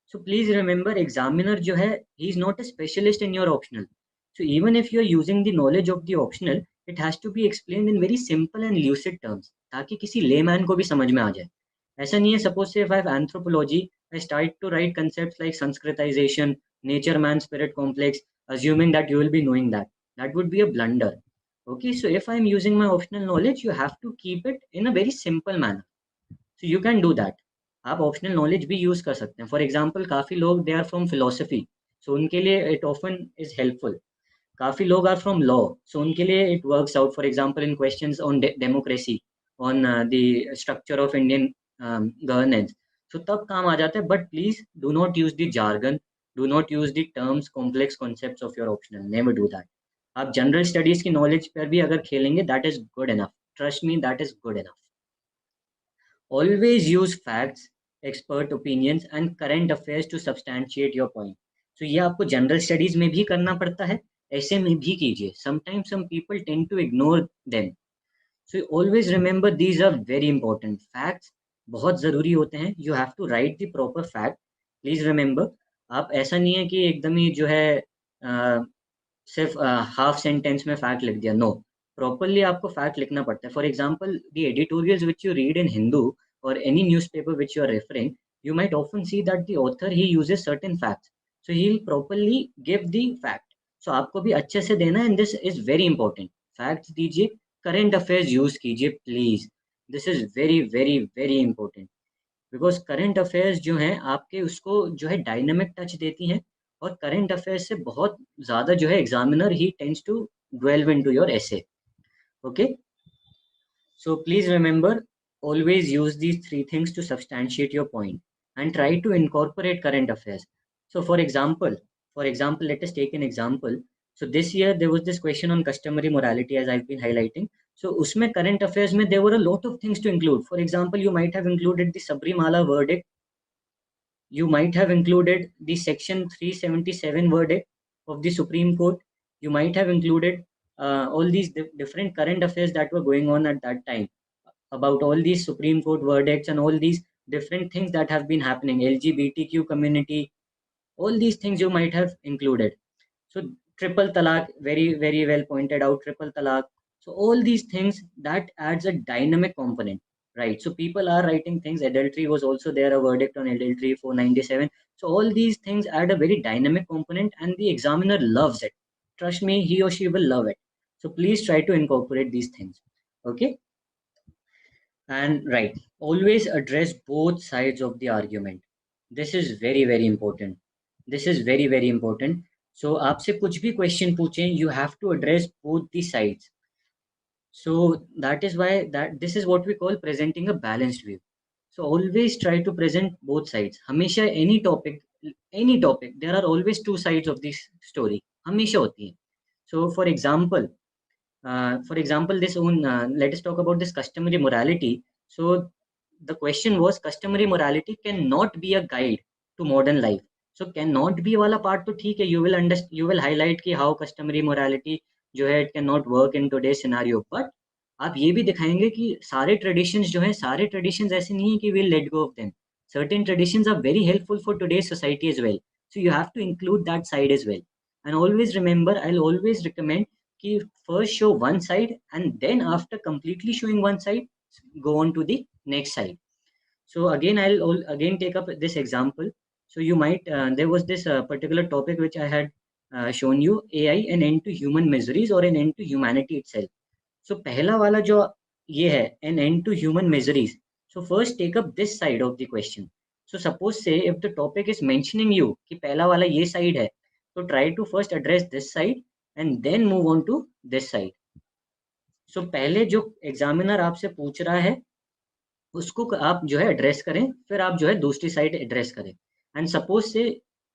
So please remember, examiner जो है, he is not a specialist in your optional. So even if you are using the knowledge of the optional, it has to be explained in very simple and lucid terms, ताकि किसी layman को भी समझ में आ जाए. ऐसा नहीं है, suppose say if I have anthropology, I start to write concepts like Sanskritization, nature man spirit complex, assuming that you will be knowing that. That would be a blunder. Okay, so if I am using my optional knowledge, you have to keep it in a very simple manner. So you can do that. आप optional knowledge भी use कर सकते हैं. For example, काफी लोग they are from philosophy, सो उनके लिए it often is helpful. काफी लोग आर फ्रॉम लॉ, सो उनके लिए it works out. For example, in questions on democracy, on the structure of Indian governance, so तब काम आ जाता है. But please do not use the jargon, do not use the terms, complex concepts of your optional. Never do that. आप general studies की knowledge पर भी अगर खेलेंगे, that is good enough. Trust me, that is good enough. Always use facts, expert opinions and current affairs to substantiate your point. So ये आपको general studies में भी करना पड़ता है, ऐसे में भी कीजिए. Sometimes some people tend to ignore them. So always remember, these are very important. Facts बहुत ज़रूरी होते हैं. You have to write the proper fact. Please remember, आप ऐसा नहीं है कि एकदम ही जो है सिर्फ हाफ सेंटेंस में फैक्ट लिख दिया. नो, प्रॉपरली आपको फैक्ट लिखना पड़ता है. For example, the editorials which you read in Hindu or any newspaper which you are referring, you might often see that the author he uses certain facts. So he'll properly give the fact. So आपको भी अच्छे से देना है, and this is very important. Facts दीजिए, current affairs use कीजिए please. This is very very very important. Because current affairs जो हैं आपके उसको जो है डायनेमिक टच देती हैं, और करंट अफेयर्स से बहुत ज़्यादा जो है एग्जामिनर ही tends to dwell into your essay. Okay, so please remember, always use these three things to substantiate your point and try to incorporate current affairs. So for example, let us take an example. So this year there was this question on customary morality, as I've been highlighting. So usme current affairs mein there were a lot of things to include. For example, you might have included the Sabrimala verdict, you might have included the section 377 verdict of the Supreme Court, you might have included all these different current affairs that were going on at that time, about all these Supreme Court verdicts and all these different things that have been happening, LGBTQ community, all these things you might have included. So triple talaq, very very well pointed out, triple talaq. So all these things that adds a dynamic component, right? So people are writing things. Adultery was also there, a verdict on adultery 497. So all these things add a very dynamic component, and the examiner loves it. Trust me, he or she will love it. So please try to incorporate these things. Okay. And right, always address both sides of the argument. This is very very important, this is very very important. So आपसे कुछ भी question पूछें, you have to address both the sides. So that is why that this is what we call presenting a balanced view. So always try to present both sides. हमेशा any topic, there are always two sides of this story. हमेशा होती है. So for example, this own let us talk about this customary morality. So the question was customary morality cannot be a guide to modern life. So cannot be वाला part तो ठीक है, you will highlight कि how customary morality जो है it cannot work in today's scenario, but आप ये भी दिखाएंगे कि सारे ट्रेडिशंस जो हैं, सारे ट्रेडिशंस ऐसे नहीं है कि we'll let go of them. Certain traditions are very helpful for today's society as well. So you have to include that side as well. And always remember, I'll always recommend कि first show one side and then after completely showing one side, go on to the next side. So again, again take up this example. So you might there was this particular topic which I had shown you, AI, an end to human miseries or an end to humanity itself. So पहला वाला जो ये है an end to human miseries. So first take up this side of the question. So suppose say if the topic is mentioning you कि पहला वाला ये side है, so try to first address this side and then move on to this side. So पहले जो examiner आपसे पूछ रहा है उसको आप जो है एड्रेस करें, फिर आप जो है दूसरी साइड एड्रेस करें। एंड सपोज से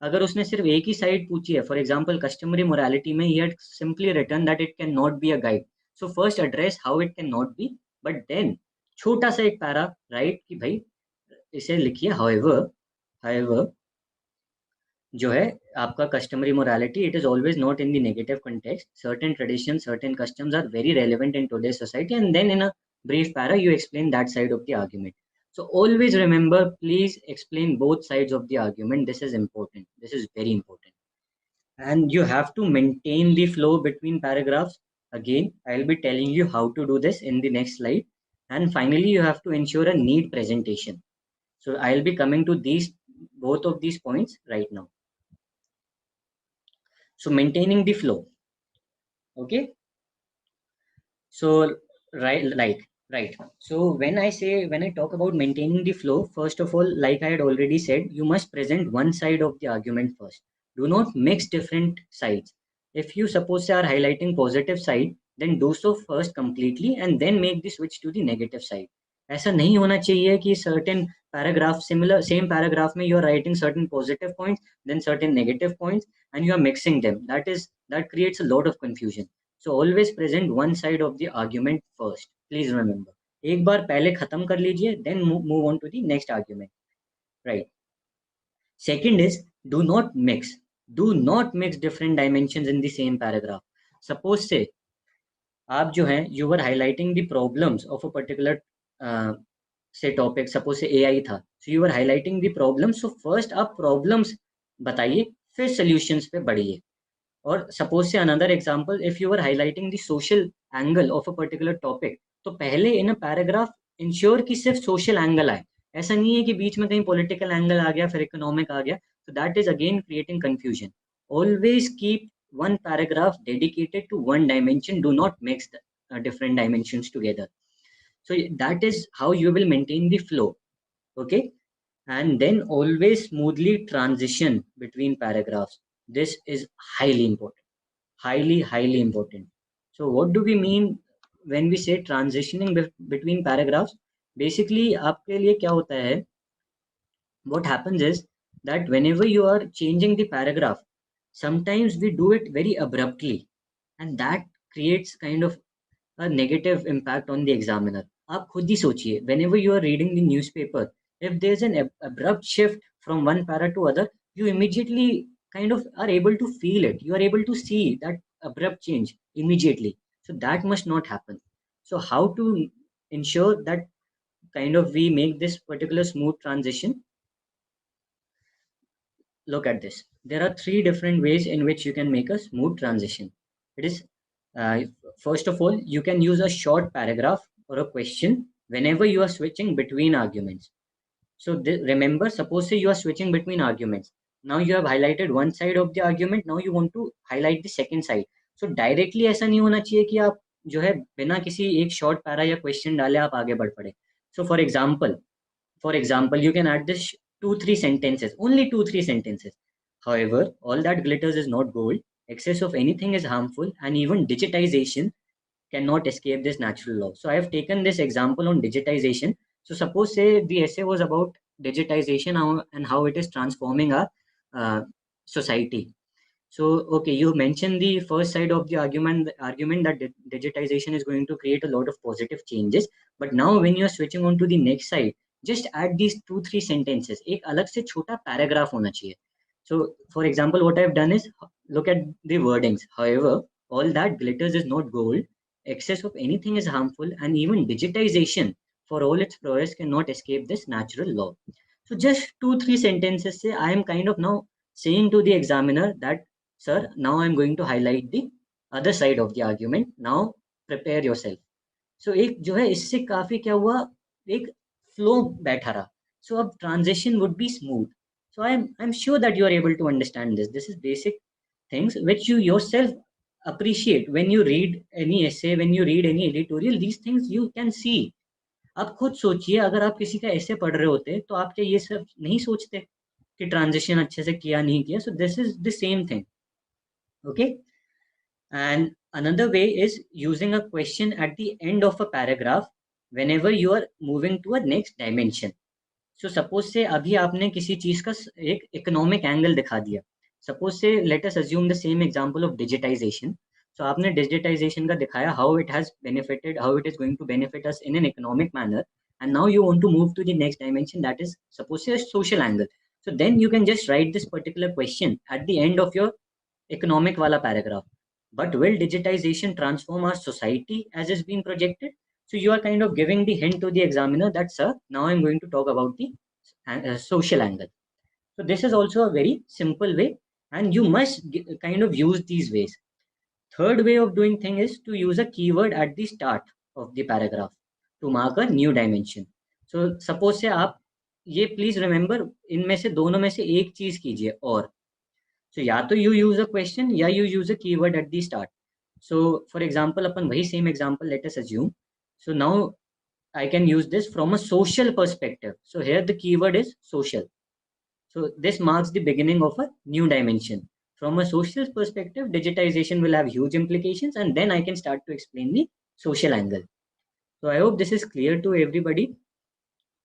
अगर उसने सिर्फ एक ही साइड पूछी है, फॉर एग्जांपल कस्टमरी मोरालिटी में, he had simply written that it can not be a guide. So first address how it can not be, but then छोटा सा एक पैरा राइट कि भाई इसे लिखिए हाउएवर, हाउएवर जो है आपका customary morality, it is always not in the negative context, certain tradition certain customs are very relevant in today society, and then in a brief para you explain that side of the argument. So always remember, please explain both sides of the argument. This is important, this is very important. And you have to maintain the flow between paragraphs. Again, I'll be telling you how to do this in the next slide. And finally, you have to ensure a neat presentation. So I'll be coming to these both of these points right now. So maintaining the flow. Okay. So right. So when I talk about maintaining the flow, first of all, like I had already said, you must present one side of the argument first. Do not mix different sides. If you suppose are highlighting positive side, then do so first completely and then make the switch to the negative side. ऐसा नहीं होना चाहिए कि certain paragraph, similar same paragraph में you are writing certain positive points, then certain negative points, and you are mixing them. That creates a lot of confusion. So always present one side of the argument first. Please remember. एक बार पहले खत्म कर लीजिए, then move on to the next argument. Right. Second is do not mix. Do not mix different dimensions in the same paragraph. Suppose say आप जो हैं you were highlighting the problems of a particular say topic. Suppose say AI था. So you were highlighting the problems. So first आप problems बताइए, फिर solutions पे बढ़िए. और suppose say another example, if you are highlighting the social angle of a particular topic, तो पहले इन a paragraph ensure कि सिर्फ सोशल एंगल आए। ऐसा नहीं है कि बीच में कहीं पॉलिटिकल एंगल आ गया फिर इकोनॉमिक आ गया, तो that is again creating confusion. Always keep one paragraph dedicated to one dimension. Do not mix the different dimensions together. So that is how you will maintain the flow. Okay. And then always smoothly transition between paragraphs. This is highly important, highly important. So what do we mean when we say transitioning between paragraphs? Basically आपके लिए क्या होता है, what happens is that whenever you are changing the paragraph, sometimes we do it very abruptly, and that creates kind of a negative impact on the examiner. आप खुद ही सोचिए, whenever you are reading the newspaper, if there's an abrupt shift from one para to other, you immediately kind of are able to feel it. You are able to see that abrupt change immediately. So that must not happen. So how to ensure that kind of we make this particular smooth transition? Look at this. There are three different ways in which you can make a smooth transition. It is, uh, first of all, you can use a short paragraph or a question whenever you are switching between arguments. So remember, suppose say you are switching between arguments. Now you have highlighted one side of the argument. Now you want to highlight the second side. So directly ऐसा नहीं होना चाहिए कि आप जो है बिना किसी एक short para या question डाले आप आगे बढ़ पड़े. So for example, you can add this 2-3 sentences, only 2-3 sentences. However, all that glitters is not gold. Excess of anything is harmful, and even digitization cannot escape this natural law. So I have taken this example on digitization. So suppose say the essay was about digitization and how it is transforming our uh, society. So, okay, you mentioned the first side of the argument that digitization is going to create a lot of positive changes. But now, when you're switching on to the next side, just add these 2-3 sentences. एक अलग से छोटा paragraph होना चाहिए. So, for example, what I've done is look at the wordings. However, all that glitters is not gold. Excess of anything is harmful, and even digitization, for all its prowess, cannot escape this natural law. So, just 2-3 sentences say I am kind of now saying to the examiner that sir, now I'm going to highlight the other side of the argument. Now prepare yourself. So एक जो है इससे काफी क्या हुआ, एक flow बैठा रहा. So अब transition would be smooth. So I'm sure that you are able to understand this. This is basic things which you yourself appreciate when you read any essay, when you read any editorial. These things you can see. आप खुद सोचिए, अगर आप किसी का ऐसे पढ़ रहे होते तो आप क्या ये सब नहीं सोचते कि ट्रांजिशन अच्छे से किया नहीं किया. सो this is the same thing. Okay. And another way is using a question at the end of a paragraph whenever you are moving to a next dimension. So suppose से अभी आपने किसी चीज का एक इकोनॉमिक एंगल दिखा दिया. Suppose say let us assume the same example of digitisation. So आपने डिजिटाइजेशन का दिखाया how it has benefited, how it is going to benefit us in an economic manner, and now you want to move to the next dimension, that is suppose say social angle. So then you can just write this particular question at the end of your economic wala paragraph. But will digitization transform our society as is being projected? So you are kind of giving the hint to the examiner that, sir, now I'm going to talk about the social angle. So this is also a very simple way, and you must kind of use these ways. Third way of doing thing is to use a keyword at the start of the paragraph to mark a new dimension. So suppose से आप ये please remember, इनमें से दोनों में से एक चीज कीजिए. और so या तो you use a question या you use a keyword at the start. So for example, अपन वही same example let us assume. So now I can use this from a social perspective. So here the keyword is social. So this marks the beginning of a new dimension. From a social perspective, digitization will have huge implications, and then I can start to explain the social angle. So I hope this is clear to everybody,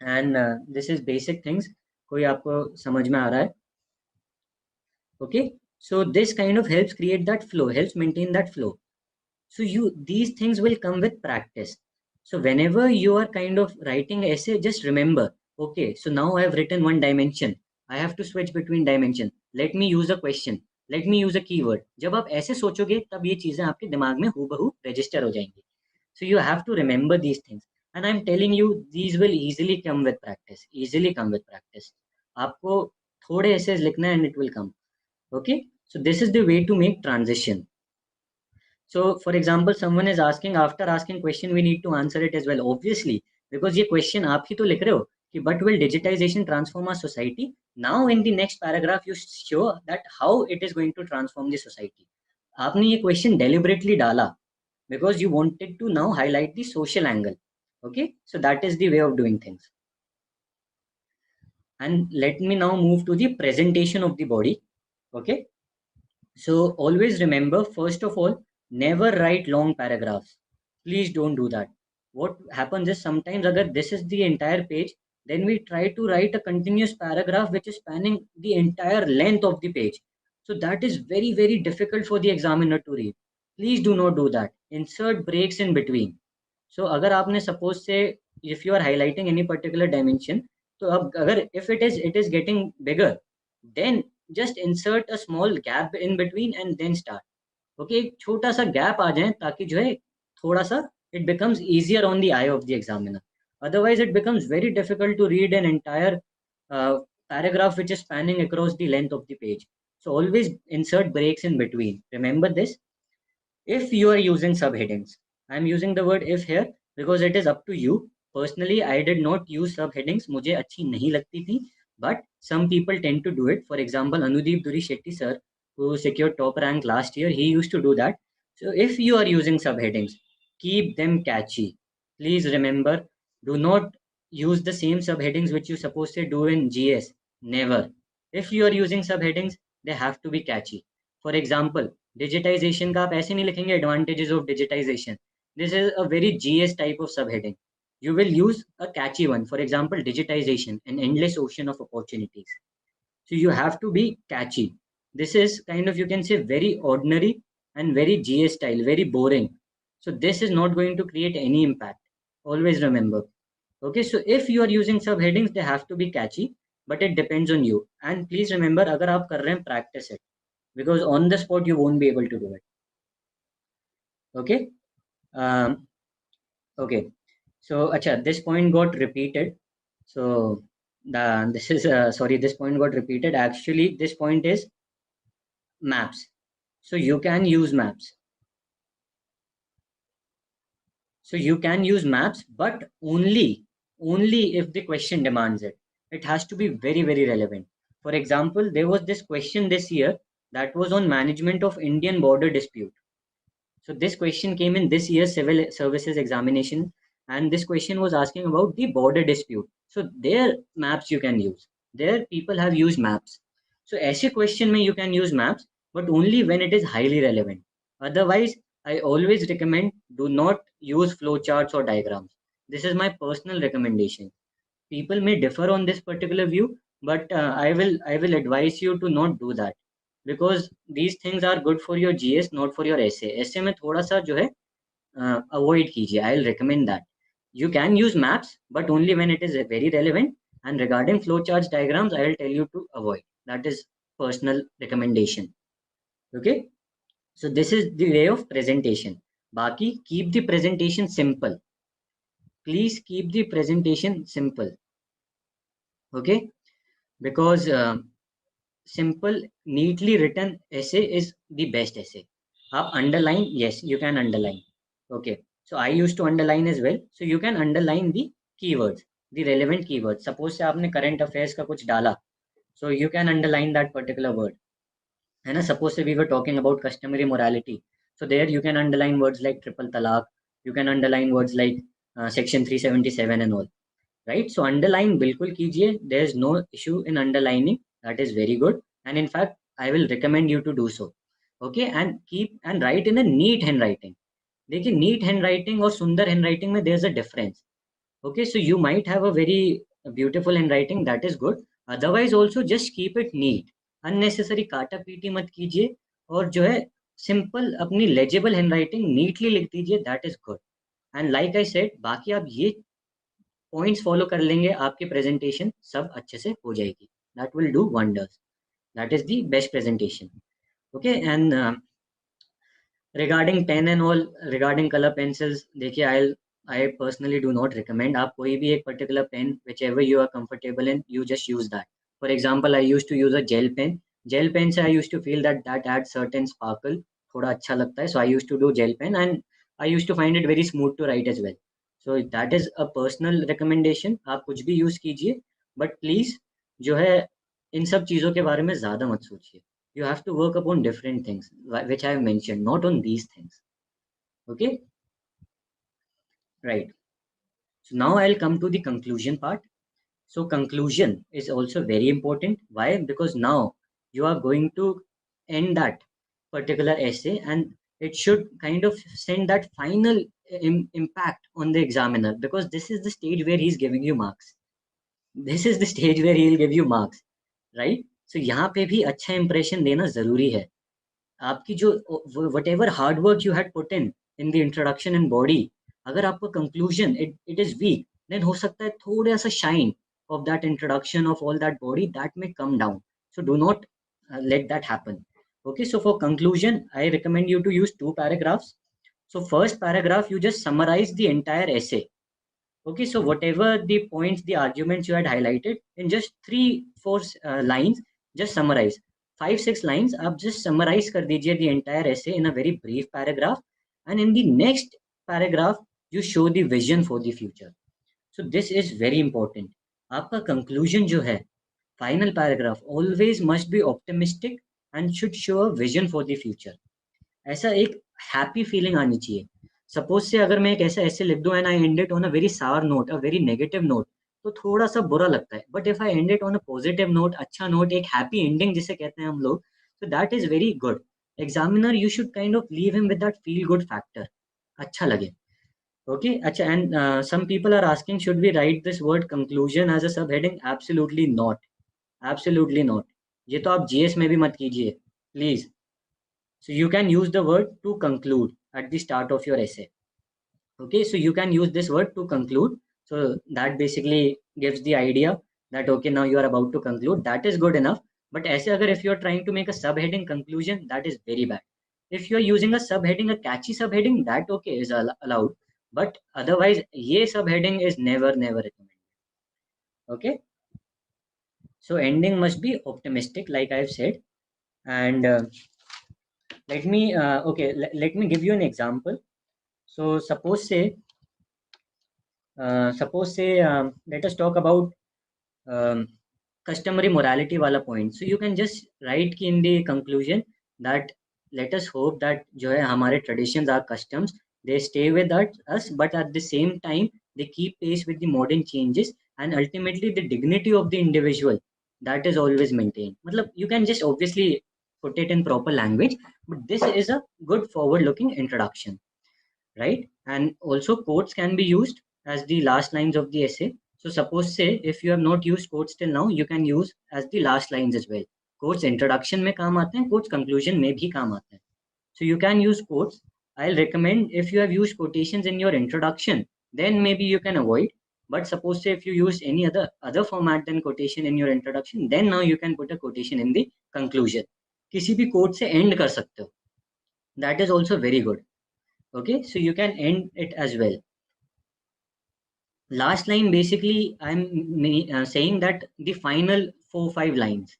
and this is basic things. कोई आपको समझ में आ रहा है? Okay, so this kind of helps create that flow, helps maintain that flow. So these things will come with practice. So whenever you are kind of writing essay, just remember, okay, so now I have written one dimension, I have to switch between dimension, let me use a question, let me use a keyword. जब आप ऐसे सोचोगे तब ये चीजें आपके दिमाग में हूबहू register हो जाएंगी. So you have to remember these things, and I'm telling you these will easily come with practice, easily come with practice. आपको थोड़े essays लिखना है and it will come. Okay, so this is the way to make transition. So for example, someone is asking, after asking question we need to answer it as well, obviously, because ये question आप ही तो लिख रहे हो कि but will digitization transform our society. Now in the next paragraph you show that how it is going to transform the society. आपने ये question deliberately डाला because you wanted to now highlight the social angle. Okay, so that is the way of doing things. And let me now move to the presentation of the body. Okay, so always remember, first of all, never write long paragraphs. Please don't do that. What happens is sometimes agar this is the entire page, then we try to write a continuous paragraph which is spanning the entire length of the page. So that is very, very difficult for the examiner to read. Please do not do that. Insert breaks in between. So अगर आपने suppose say if you are highlighting any particular dimension, तो अब अगर if it is getting bigger, then just insert a small gap in between and then start. Okay, एक छोटा सा gap आ जाए ताकि जो है थोड़ा सा it becomes easier on the eye of the examiner. Otherwise it becomes very difficult to read an entire paragraph which is spanning across the length of the page. So always insert breaks in between. Remember this. If you are using subheadings, I'm using the word if here because it is up to you. Personally, I did not use subheadings. मुझे अच्छी नहीं लगती थी, but some people tend to do it. For example, Anudeep Duri Shetty sir, who secured top rank last year, he used to do that. So if you are using subheadings, keep them catchy. Please remember, do not use the same subheadings which you supposed to do in GS. Never. If you are using subheadings, they have to be catchy. For example, digitization का आप ऐसे नहीं लिखेंगे advantages of digitization. This is a very GS type of subheading. You will use a catchy one. For example, digitization, an endless ocean of opportunities. So you have to be catchy. This is kind of, you can say, very ordinary and very GS style, very boring. So this is not going to create any impact. Always remember. Okay, so if you are using subheadings, they have to be catchy, but it depends on you. And please remember, अगर आप कर रहे हैं, practice it, because on the spot you won't be able to do it. Okay. Um, okay. So, acha, this point got repeated. So, this is sorry, this point got repeated. Actually, this point is maps. So you can use maps. So you can use maps, but only if the question demands it. It has to be very, very relevant. For example, there was this question this year that was on management of Indian border dispute. So this question came in this year's civil services examination, and this question was asking about the border dispute. So their maps you can use. There people have used maps. So ऐसे question में you can use maps, but only when it is highly relevant. Otherwise, I always recommend do not use flowcharts or diagrams. This is my personal recommendation. People may differ on this particular view, but I will advise you to not do that, because these things are good for your GS, not for your essay. essay में थोड़ा सा जो है avoid कीजिए. I'll recommend that. You can use maps, but only when it is very relevant. And regarding flowcharts, diagrams, I will tell you to avoid. That is personal recommendation. Okay. So this is the way of presentation. Baki, keep the presentation simple. Please keep the presentation simple. Okay. Because simple, neatly written essay is the best essay. Underline, yes, you can underline. Okay. So I used to underline as well. So you can underline the keywords, the relevant keywords. Suppose से आपने current affairs का कुछ डाला, so you can underline that particular word. है ना? Suppose we were talking about customary morality. So there you can underline words like triple talaq. You can underline words like section 377 and all. Right? So underline बिल्कुल कीजिए. There is no issue in underlining. That is very good. And in fact, I will recommend you to do so. Okay, and keep and write in a neat handwriting. देखिए neat handwriting और सुंदर handwriting में there's a difference. Okay, so you might have a very beautiful handwriting, that is good. Otherwise also just keep it neat. Unnecessary काटा PT मत कीजिए, और जो है simple अपनी legible handwriting neatly लिख दीजिए, that is good. And like I said, बाकी आप ये पॉइंट्स फॉलो कर लेंगे, आपकी प्रेजेंटेशन सब अच्छे से हो जाएगी. That will do wonders. That is the best presentation. Okay. And regarding pen and all, regarding colour pencils, देखिए I personally do not recommend. आप कोई भी एक particular pen whichever you are comfortable in, you just use that. For example, I use to use a gel pen. Gel pen से I use to feel that that add certain sparkle, थोड़ा अच्छा लगता है. सो आई use to do gel pen, and I use to find it very smooth to write as well. So that is a personal recommendation. आप कुछ भी use कीजिए, but please जो है इन सब चीज़ों के बारे में ज़्यादा मत सोचिए. You have to work upon different things which I have mentioned, not on these things. Okay. Right. So now I'll come to the conclusion part. So conclusion is also very important. Why? Because now you are going to end that particular essay, and it should kind of send that final impact on the examiner, because this is the stage where he's giving you marks. This is the stage where he'll give you marks, right? So यहाँ पे भी अच्छा impression देना जरूरी है. आपकी जो whatever hard work you had put in the introduction and body, अगर आपका conclusion it is weak, then हो सकता है थोड़ा सा shine of that introduction of all that body that में come down. So do not let that happen. Okay, so for conclusion, I recommend you to use two paragraphs. So first paragraph, you just summarize the entire essay. Okay, so whatever the points, the arguments you had highlighted, in just 3-4 lines, just summarize. 5-6 lines, आप just summarize कर दीजिए the entire essay in a very brief paragraph, and in the next paragraph, you show the vision for the future. So this is very important. आपका conclusion जो है, final paragraph, always must be optimistic and should show a vision for the future. ऐसा एक happy feeling आनी चाहिए. Suppose से अगर मैं एक ऐसा ऐसे लिख दूं and I end it on a very sour note, a very negative note, तो थोड़ा सा बुरा लगता है, but if I end it on a positive note, अच्छा नोट, एक हैप्पी एंडिंग जिसे कहते हैं हम लोग, तो that is very good. Examiner you should kind of leave him with that feel good factor, अच्छा लगे. ओके, अच्छा. And some people are asking should we write this word conclusion as a sub heading? Absolutely not, absolutely not. ये तो आप GS में भी मत कीजिए, please. So you can use the word to conclude at the start of your essay. Okay, so you can use this word to conclude. So that basically gives the idea that okay, now you are about to conclude. That is good enough. But ऐसे अगर if you are trying to make a subheading conclusion, that is very bad. If you are using a subheading, a catchy subheading, that okay is allowed. But otherwise, ये subheading is never recommended. Okay, so ending must be optimistic, like I've said. And let me okay, let me give you an example. So suppose say let us talk about um, customary morality wala point. So you can just write ki in the conclusion that let us hope that जो है हमारे traditions are customs, they stay with us, but at the same time they keep pace with the modern changes, and ultimately the dignity of the individual, that is always maintained. मतलब you can just obviously put it in proper language, but this is a good forward looking introduction, right? And also quotes can be used as the last lines of the essay. So suppose say if you have not used quotes till now, you can use as the last lines as well. Quotes introduction में काम आते हैं, quotes conclusion में भी काम आते हैं. So you can use quotes. I'll recommend if you have used quotations in your introduction, then maybe you can avoid. But suppose say if you use any other format than quotation in your introduction, then now you can put a quotation in the conclusion. किसी भी quote से end कर सकते हो. That is also very good. Okay, so you can end it as well. Last line basically I'm saying that the final 4 5 lines,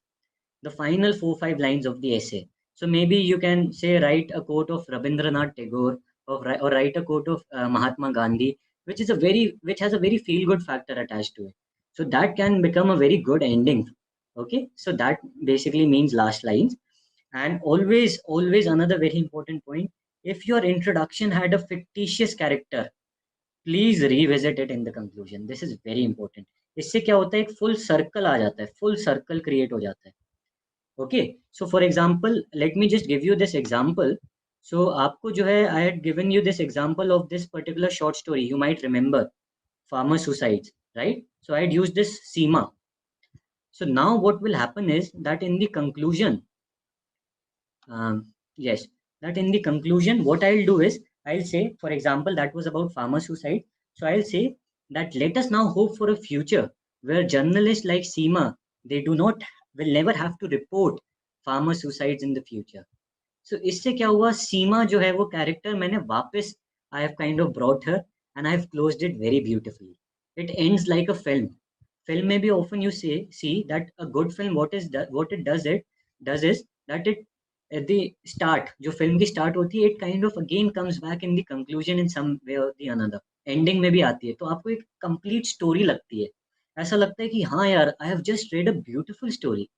the final 4 5 lines of the essay. So maybe you can say write a quote of Rabindranath Tagore, or write a quote of Mahatma Gandhi, which has a very feel good factor attached to it. So that can become a very good ending. Okay, so that basically means last lines. And always another very important point, if your introduction had a fictitious character, please revisit it in the conclusion. This is very important. इससे क्या होता है, एक full circle आ जाता है, full circle create हो जाता है. Okay, so for example let me just give you this example. So आपको जो है I had given you this example of this particular short story, you might remember farmer suicides, right? So I had used this Seema. So now what will happen is that in the conclusion, yes, that in the conclusion, what I'll do is I'll say, for example, that was about farmer suicide. So I'll say that let us now hope for a future where journalists like Seema, they will never have to report farmer suicides in the future. So इससे क्या हुआ, सीमा जो है वो character मैंने वापस I have kind of brought her and I have closed it very beautifully. It ends like a film. Film में भी often you see that a good film, what it does is that it at the start, जो film की start होती है, it kind of again comes back in the conclusion in some way or the another. Ending में भी आती है, तो आपको एक कंप्लीट स्टोरी लगती है. ऐसा लगता है कि हाँ यार, I have just red a beautiful story.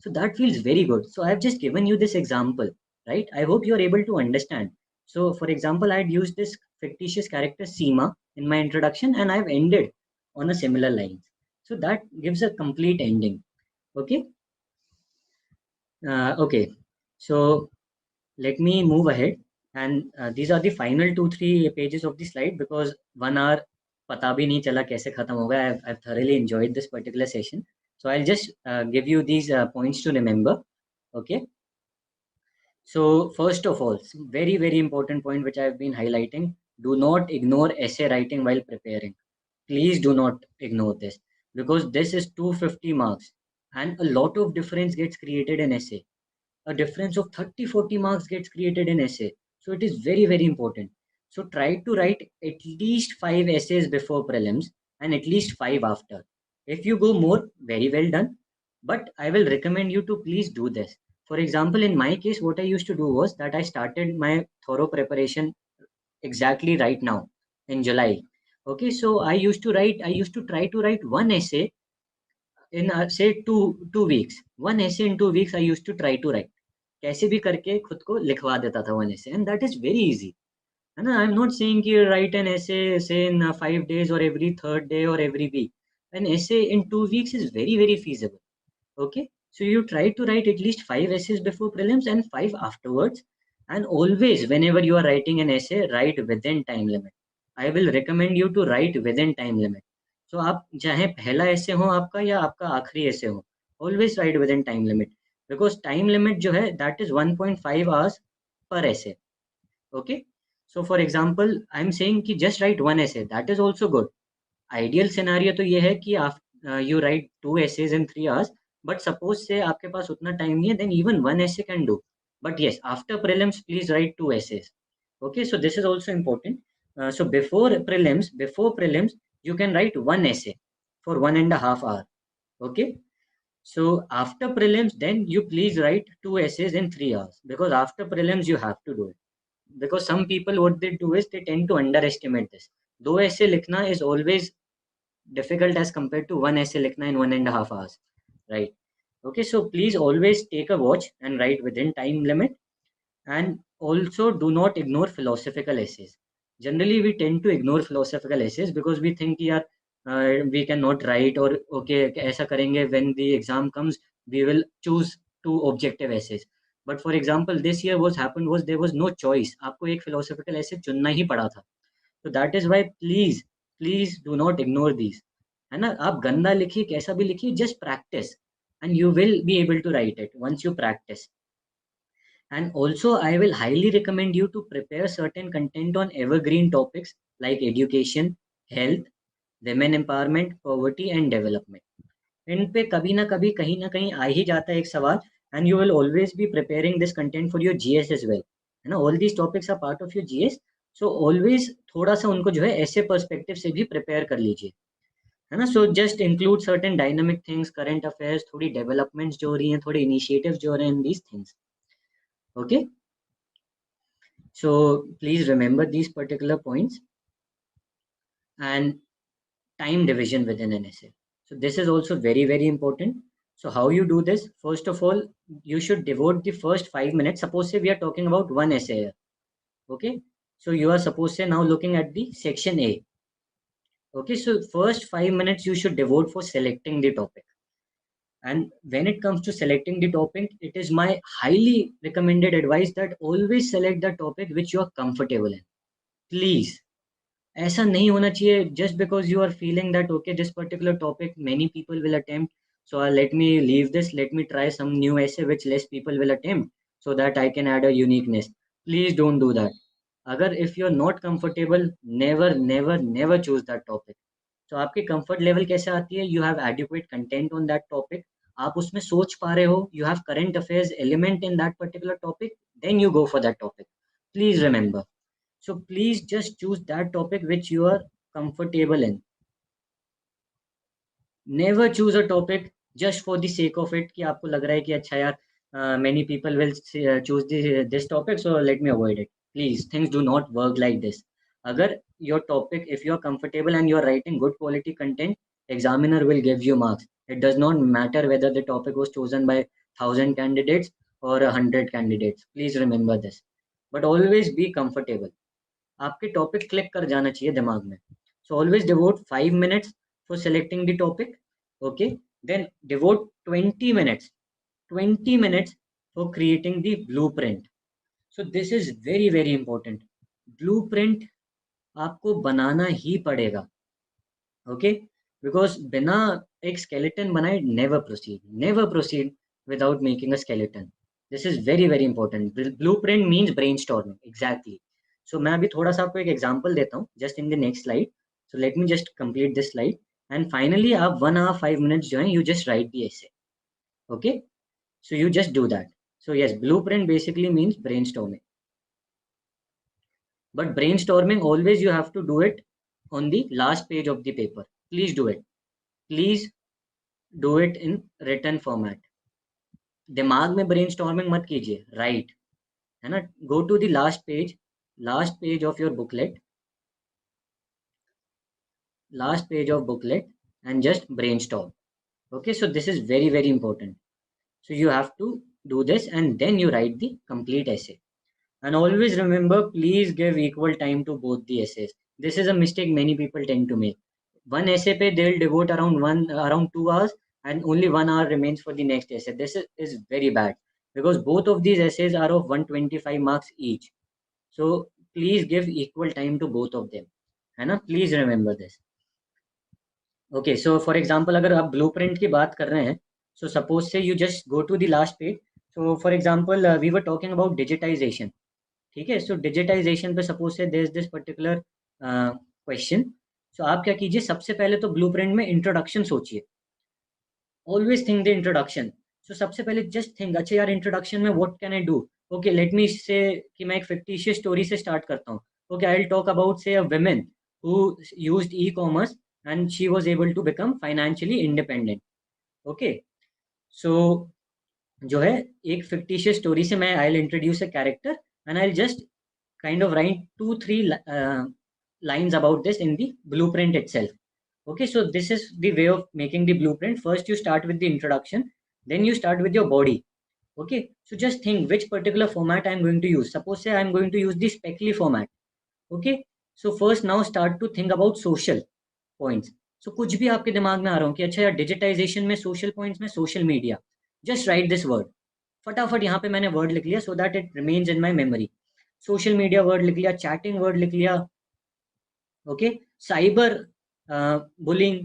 So that feels very good. So I've just given you this example, right? I hope you're able to understand. So for example, I'd used this fictitious character Seema in my introduction, and I've ended on a similar lines. So that gives a complete ending. Okay. Okay. So let me move ahead. And these are the final 2 3 pages of the slide, because 1 hour पता भी नहीं चला कैसे खत्म हो गया. I've thoroughly enjoyed this particular session. So I'll just give you these points to remember. Okay. So first of all, very important point which I've been highlighting: do not ignore essay writing while preparing. Please do not ignore this, because this is 250 marks, and a lot of difference gets created in essay. A difference of 30 40 marks gets created in essay. So it is very important. So try to write at least 5 essays before prelims and at least 5 after. If you go more, very well done. But I will recommend you to please do this. For example, in my case, what I used to do was that I started my thorough preparation exactly right now in July. Okay, so I used to try to write one essay in say 2 weeks. One essay in 2 weeks I used to try to write. कैसे भी करके खुद को लिखवा देता था one essay, and that is very easy. है ना? आई एम नॉट सेइंग कि write an essay say in 5 days or every third day or every week. an essay in 2 weeks is very, very feasible. Okay, so you try to write at least 5 essays before prelims and 5 afterwards. And always, whenever you are writing an essay, write within time limit. I will recommend you to write within time limit. So आप चाहे पहला ऐसे हो आपका या आपका आखिरी ऐसे हो, always write within time limit, because time limit जो है that is 1.5 hours per essay. Okay, so for example I am saying कि just write one essay, that is also good. Ideal scenario तो ये है कि आप you write 2 essays in 3 hours, but suppose say आपके पास उतना टाइम नहीं है, then even one essay can do. But yes, after prelims please write 2 essays. Okay, so this is also important. So before prelims you can write one essay for 1.5 hour. Okay, so after prelims then you please write 2 essays in 3 hours, because after prelims you have to do it. Because some people what they do is they tend to underestimate this. 2 essay लिखना is always difficult as compared to one essay likhna in 1.5 hours, right? Okay, so please always take a watch and write within time limit. And also do not ignore philosophical essays. Generally we tend to ignore philosophical essays because we think yaar, we cannot write, or okay aisa karenge, when the exam comes we will choose two objective essays. But for example this year what happened was there was no choice, आपको एक philosophical essay चुनना ही पड़ा था. So that is why please do not ignore these. है ना, आप गंदा लिखिए कैसा भी लिखिए, just practice and you will be able to write it once you practice. And also I will highly recommend you to prepare certain content on evergreen topics like education, health, women empowerment, poverty and development. इन पे कभी ना कहीं आ ही जाता है एक सवाल, and you will always be preparing this content for your GS as well. है ना, all these topics are part of your GS, so always थोड़ा सा उनको जो है ऐसे पर्सपेक्टिव से भी प्रिपेयर कर लीजिए, है ना. So just include certain dynamic things, current affairs, थोड़ी डेवलपमेंट्स जो हो रही हैं, थोड़े इनिशिएटिव्स जो हो रहे हैं in these things. Okay, so please remember these particular points. And time division within an essay. So this is also very, very important. So how you do this? First of all, you should devote the first 5 minutes. Suppose say we are talking about one essay here. Okay. So you are supposed to now looking at the section A. Okay. So first 5 minutes you should devote for selecting the topic. And when it comes to selecting the topic, it is my highly recommended advice that always select the topic which you are comfortable in. Please. ऐसा नहीं होना चाहिए just because you are feeling that okay this particular topic many people will attempt, so let me leave this, let me try some new essay which less people will attempt so that I can add a uniqueness. Please don't do that. अगर if you are not comfortable, never choose that topic. So आपकी comfort level कैसे आती है? You have adequate content on that topic, आप उसमें सोच पा रहे हो, you have current affairs element in that particular topic, then you go for that topic. Please remember. So please just choose that topic which you are comfortable in. Never choose a topic just for the sake of it कि आपको लग रहा है कि अच्छा यार many people will choose this topic, so let me avoid it. Please, things do not work like this. अगर your topic, if you are comfortable and you are writing good quality content, examiner will give you marks. It does not matter whether the topic was chosen by 1,000 candidates or 100 candidates. Please remember this. But always be comfortable. आपके topic click कर जाना चाहिए दिमाग में. So always devote 5 minutes for selecting the topic. Okay, then devote 20 minutes for creating the blueprint. So this is very, very important. Blueprint आपको बनाना ही पड़ेगा. Okay, because बिना एक skeleton बनाए never proceed without making a skeleton. This is very, very important. Blueprint means brainstorming. Exactly. So मैं अभी थोड़ा सा आपको एक एग्जांपल देता हूँ just in the next slide. So let me just complete this slide. And finally आप 1 hour 5 minutes जो है you just write the essay. Okay. So you just do that. So yes, blueprint basically means brainstorming. But brainstorming always you have to do it on the last page of the paper. Please do it. Please do it in written format. दिमाग में brainstorming मत कीजिए, right, है ना. Go to the last page of your booklet, and just brainstorm. Okay, so this is very, very important. So you have to do this and then you write the complete essay. And always remember, please give equal time to both the essays. This is a mistake many people tend to make. one essay pe they'll devote around 2 hours, and only 1 hour remains for the next essay. This is very bad, because both of these essays are of 125 marks each. So please give equal time to both of them, है ना? Please remember this. Okay, so for example, अगर आप blueprint की बात कर रहे हैं, so suppose say you just go to the last page. So for example, we were talking about digitization. ठीक है, सो डिजिटाइजेशन पे suppose say there is this particular question. So आप क्या कीजिए, सबसे पहले तो ब्लूप्रिंट में इंट्रोडक्शन सोचिए. Always think the introduction. So सबसे पहले जस्ट थिंक, अच्छा यार इंट्रोडक्शन में what can I do. Okay, let me say कि मैं एक फिक्टिशियस स्टोरी से स्टार्ट करता हूँ. Okay, I will talk about say a women who used e commerce and she was able to become financially independent. Okay, so जो है एक fictitious story से मैं I will introduce a character and I will just kind of write 2 3 lines about this in the blueprint itself. Okay, so this is the way of making the blueprint. First you start with the introduction, then you start with your body. Okay, so just think which particular format I am going to use. Suppose say I am going to use the speckly format. Okay, so first now start to think about social points. So कुछ भी आपके दिमाग में आ रहा हो कि अच्छा यार डिजिटाइजेशन में सोशल पॉइंट्स में social media, just right this word. फटाफट यहाँ पे मैंने वर्ड लिख लिया so that it remains in my memory. Social media word लिख लिया, चैटिंग वर्ड लिख लिया. Okay, cyber bullying.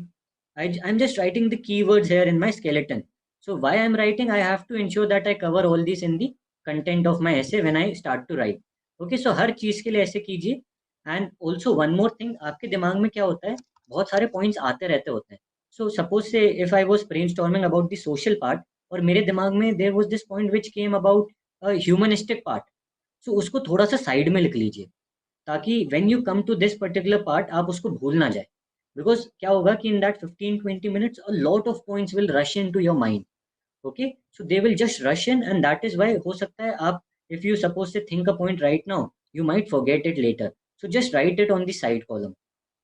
I'm just writing the keywords here in my skeleton. So why I'm writing, I have to ensure that I cover all this in the content of my essay when I start to write. Okay, so हर चीज के लिए ऐसे कीजिए. And also one more thing, आपके दिमाग में क्या होता है, बहुत सारे पॉइंट्स आते रहते होते हैं. So suppose say if I was brainstorming about the social part, और मेरे दिमाग में there was this point which came about humanistic part, so उसको थोड़ा सा साइड में लिख लीजिए, ताकि when you come to this particular part आप उसको भूल ना जाए. बिकॉज क्या होगा कि in that 15-20 minutes a lot of points will rush into your mind. Okay, so they will just rush in and that is why हो सकता है आप, if you suppose say think a point right now, you might forget it later. So just write it on the side column.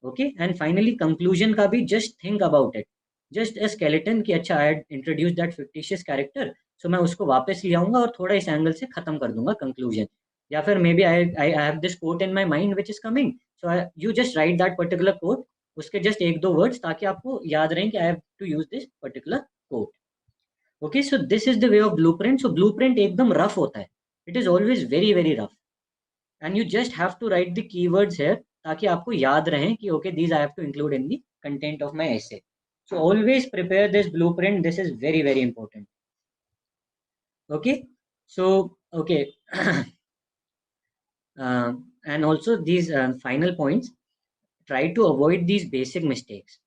Okay, and finally conclusion का भी just think about it, just a skeleton कि अच्छा I introduce that fictitious character, so मैं उसको वापस ले आऊंगा और थोड़ा इस एंगल से खत्म कर दूंगा कंक्लूजन. या फिर maybe I have this quote in my mind which is coming, so you just write that particular quote, उसके जस्ट एक दो वर्ड्स, ताकि आपको याद रहे कि I have to use this particular quote. Okay, so this is the way of blueprint. So blueprint एकदम rough होता है, it is always very very rough, and you just have to write the keywords here, ताकि आपको याद रहे कि okay these I have to include in the content of my essay. So always prepare this blueprint, this is very very important. Okay, so okay, and also these final points, try to avoid these basic mistakes.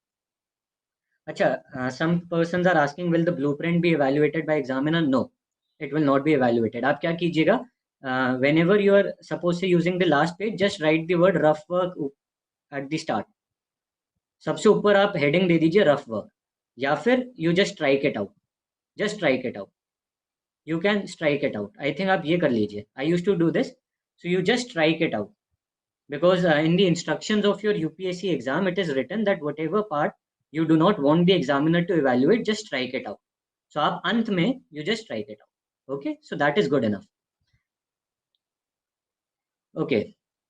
Acha, some persons are asking, will the blueprint be evaluated by examiner? No, it will not be evaluated. आप क्या कीजिएगा, whenever you are suppose say using the last page, just write the word rough work at the start. सबसे ऊपर आप heading दे दीजिए rough work, या फिर you just strike it out. Just strike it out, you can strike it out. I think आप ये कर लीजिए. I use to do this. So you just strike it out, because in the instructions of your UPSC exam it is written that whatever part you do not want the examiner to evaluate, just strike it out. So आप अंत में you just strike it out. Okay, so that is good enough. Okay,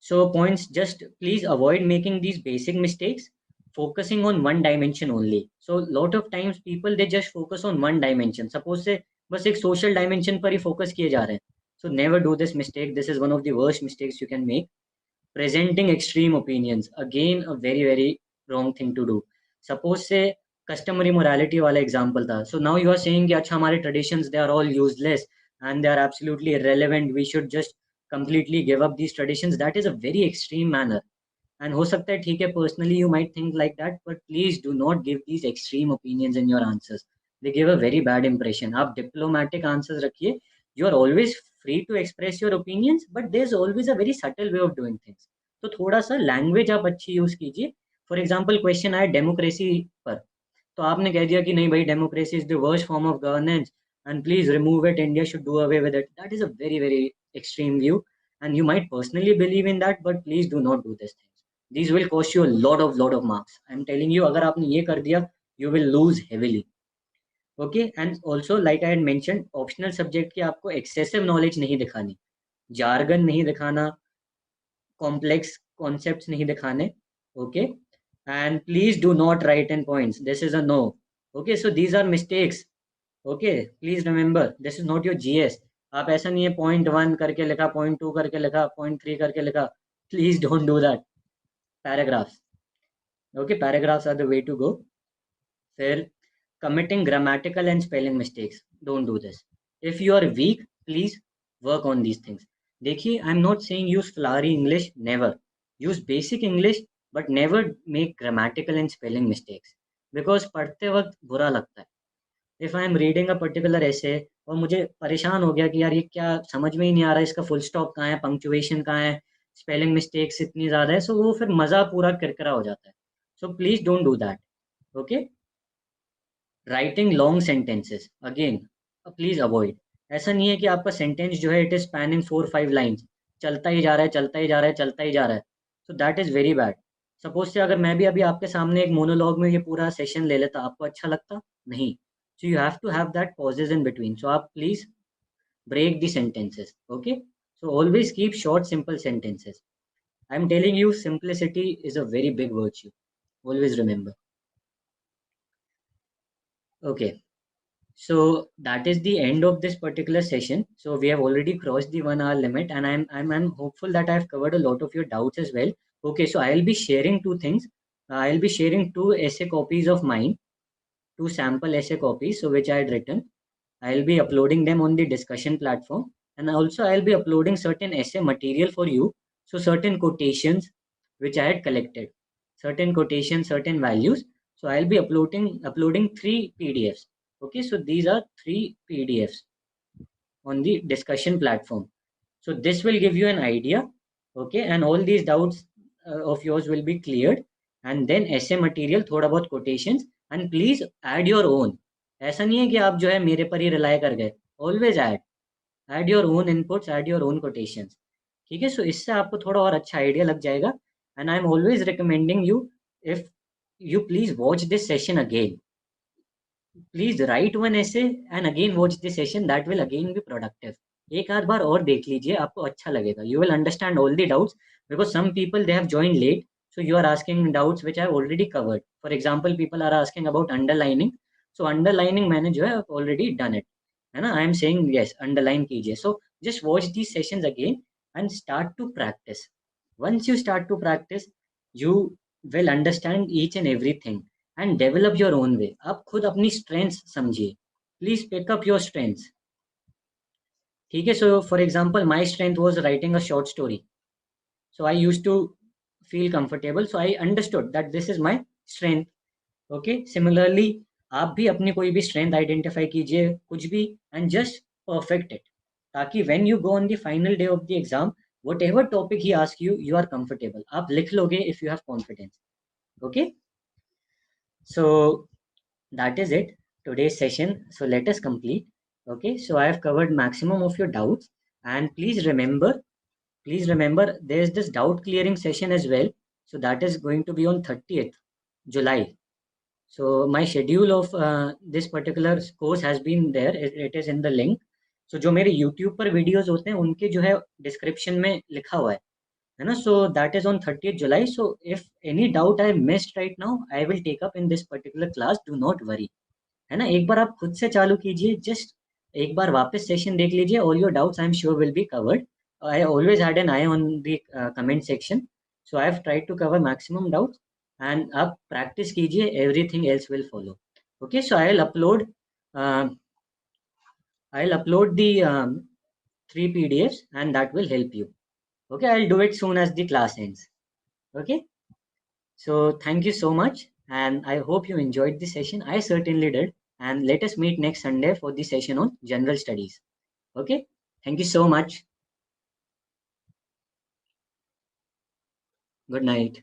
so points, just please avoid making these basic mistakes, focusing on one dimension only. So lot of times people they just focus on one dimension. Suppose से बस एक social dimension पर ही focus किए जा रहे हैं. So never do this mistake. This is one of the worst mistakes you can make. Presenting extreme opinions, again a very very wrong thing to do. Suppose say customary morality वाला example था, so now you are saying कि अच्छा हमारे traditions they are all useless and they are absolutely irrelevant, we should just completely give up these traditions. That is a very extreme manner. And हो सकता है ठीक है, personally you might think like that, but please do not give these extreme opinions in your answers. They give a very bad impression. आप diplomatic answers रखिए. You are always free to express your opinions, but there's always a very subtle way of doing things. तो थोड़ा सा language आप अच्छी use कीजिए. For example question आया democracy पर, तो आपने कह दिया कि नहीं भाई democracy is the worst form of governance and please remove it, India should do away with it. That is a very very extreme view and you might personally believe in that, but please do not do these things. These will cost you a lot of marks. I'm telling you, अगर आपने ये कर दिया, you will lose heavily. Okay, and also like I had mentioned, optional subject की आपको excessive knowledge नहीं दिखानी, jargon नहीं दिखाना, कॉम्प्लेक्स कॉन्सेप्ट्स नहीं दिखाने. Okay, And please do not write in points. This is a no. Okay, so these are mistakes. Okay, please remember, this is not your GS. आप ऐसा नहीं है .1 करके लिखा, .2 करके लिखा, .3 करके लिखा. Please don't do that. Paragraphs. Okay, paragraphs are the way to go. फिर committing grammatical and spelling mistakes. Don't do this. If you are weak, please work on these things. देखिए, I'm not saying use flowery English. Never. Use basic English, but never make grammatical and spelling mistakes. Because पढ़ते वक्त बुरा लगता है. If I am reading a particular essay और मुझे परेशान हो गया कि यार ये क्या समझ में ही नहीं आ रहा है, इसका फुल स्टॉप कहाँ है, पंक्चुएशन कहाँ है, स्पेलिंग मिस्टेक्स इतनी ज़्यादा है, सो वो फिर मज़ा पूरा किरकिरा हो जाता है. So please don't do that. Okay. Writing long sentences again please avoid. ऐसा नहीं है कि आपका सेंटेंस जो है इट इज स्पैनिंग 4-5 लाइन्स, चलता ही जा रहा है, चलता ही जा रहा है, चलता ही जा रहा है. सो that is very bad. Suppose से अगर मैं भी अभी आपके सामने एक मोनोलॉग में ये पूरा सेशन ले लेता, आपको अच्छा लगता? नहीं. So you have to have that pauses in between. So आप please break the sentences. Okay, so always keep short simple sentences. I'm telling you, simplicity is a very big virtue. Always remember. Okay. So that is the end of this particular session. So we have already crossed the 1 hour limit, and I'm hopeful that I've covered a lot of your doubts as well. Okay, so I'll be sharing two things. I'll be sharing two essay copies of mine, two sample essay copies, so which I had written. I'll be uploading them on the discussion platform, and also I'll be uploading certain essay material for you. So certain quotations which I had collected, certain quotations, certain values. So I'll be uploading three PDFs. Okay, so these are three PDFs on the discussion platform. So this will give you an idea. Okay, and all these doubts of yours will be cleared. And then essay material, थोड़ा बहुत quotations, and please add your own. ऐसा नहीं है कि आप जो है मेरे पर ही रिलाय कर गए. Always add your own inputs, add your own quotations. ठीक है, so इससे आपको थोड़ा और अच्छा आइडिया लग जाएगा. And I'm always recommending you, if you please watch this session again. Please write one essay and again watch this session. That will again be productive. एक आध बार और देख लीजिए, आपको अच्छा लगेगा. You will understand all the doubts, because some people they have joined late, so you are asking doubts which I have already covered. For example, people are asking about underlining. So underlining मैंने जो है already done it, है ना. I am saying yes, underline कीजिए. So just watch these sessions again and start to practice. Once you start to practice, you will understand each and everything and develop your own way. आप खुद अपनी strengths समझिए. Please pick up your strengths. ठीक है. So for example, my strength was writing a short story. So I used to feel comfortable. So I understood that this is my strength. Okay. Similarly, आप भी अपनी कोई भी strength identify कीजिए, कुछ भी, and just perfect it. ताकि when you go on the final day of the exam, whatever topic he asks you, you are comfortable. आप लिख लोगे if you have confidence. Okay. So that is it, today's session. So let us complete. Okay, so I have covered maximum of your doubts, and please remember there is this doubt clearing session as well. So that is going to be on 30th July. So my schedule of this particular course has been there. It is in the link. So जो मेरे YouTube पर videos होते हैं उनके जो है description में लिखा हुआ है ना. So that is on 30th July. So if any doubt I missed right now, I will take up in this particular class. Do not worry. है ना. एक बार आप खुद से चालू कीजिए, जस्ट एक बार वापस सेशन देख लीजिए. All your doubts I am sure will be covered. I always had an eye on the comment section. So I have tried to cover maximum doubts, and आप प्रैक्टिस कीजिए, everything else will follow. Okay, so I will upload the 3 PDFs and that will help you. Okay, I'll do it soon as the class ends. Okay, so thank you so much, and I hope you enjoyed the session. I certainly did. And let us meet next Sunday for the session on general studies. Okay, thank you so much. Good night.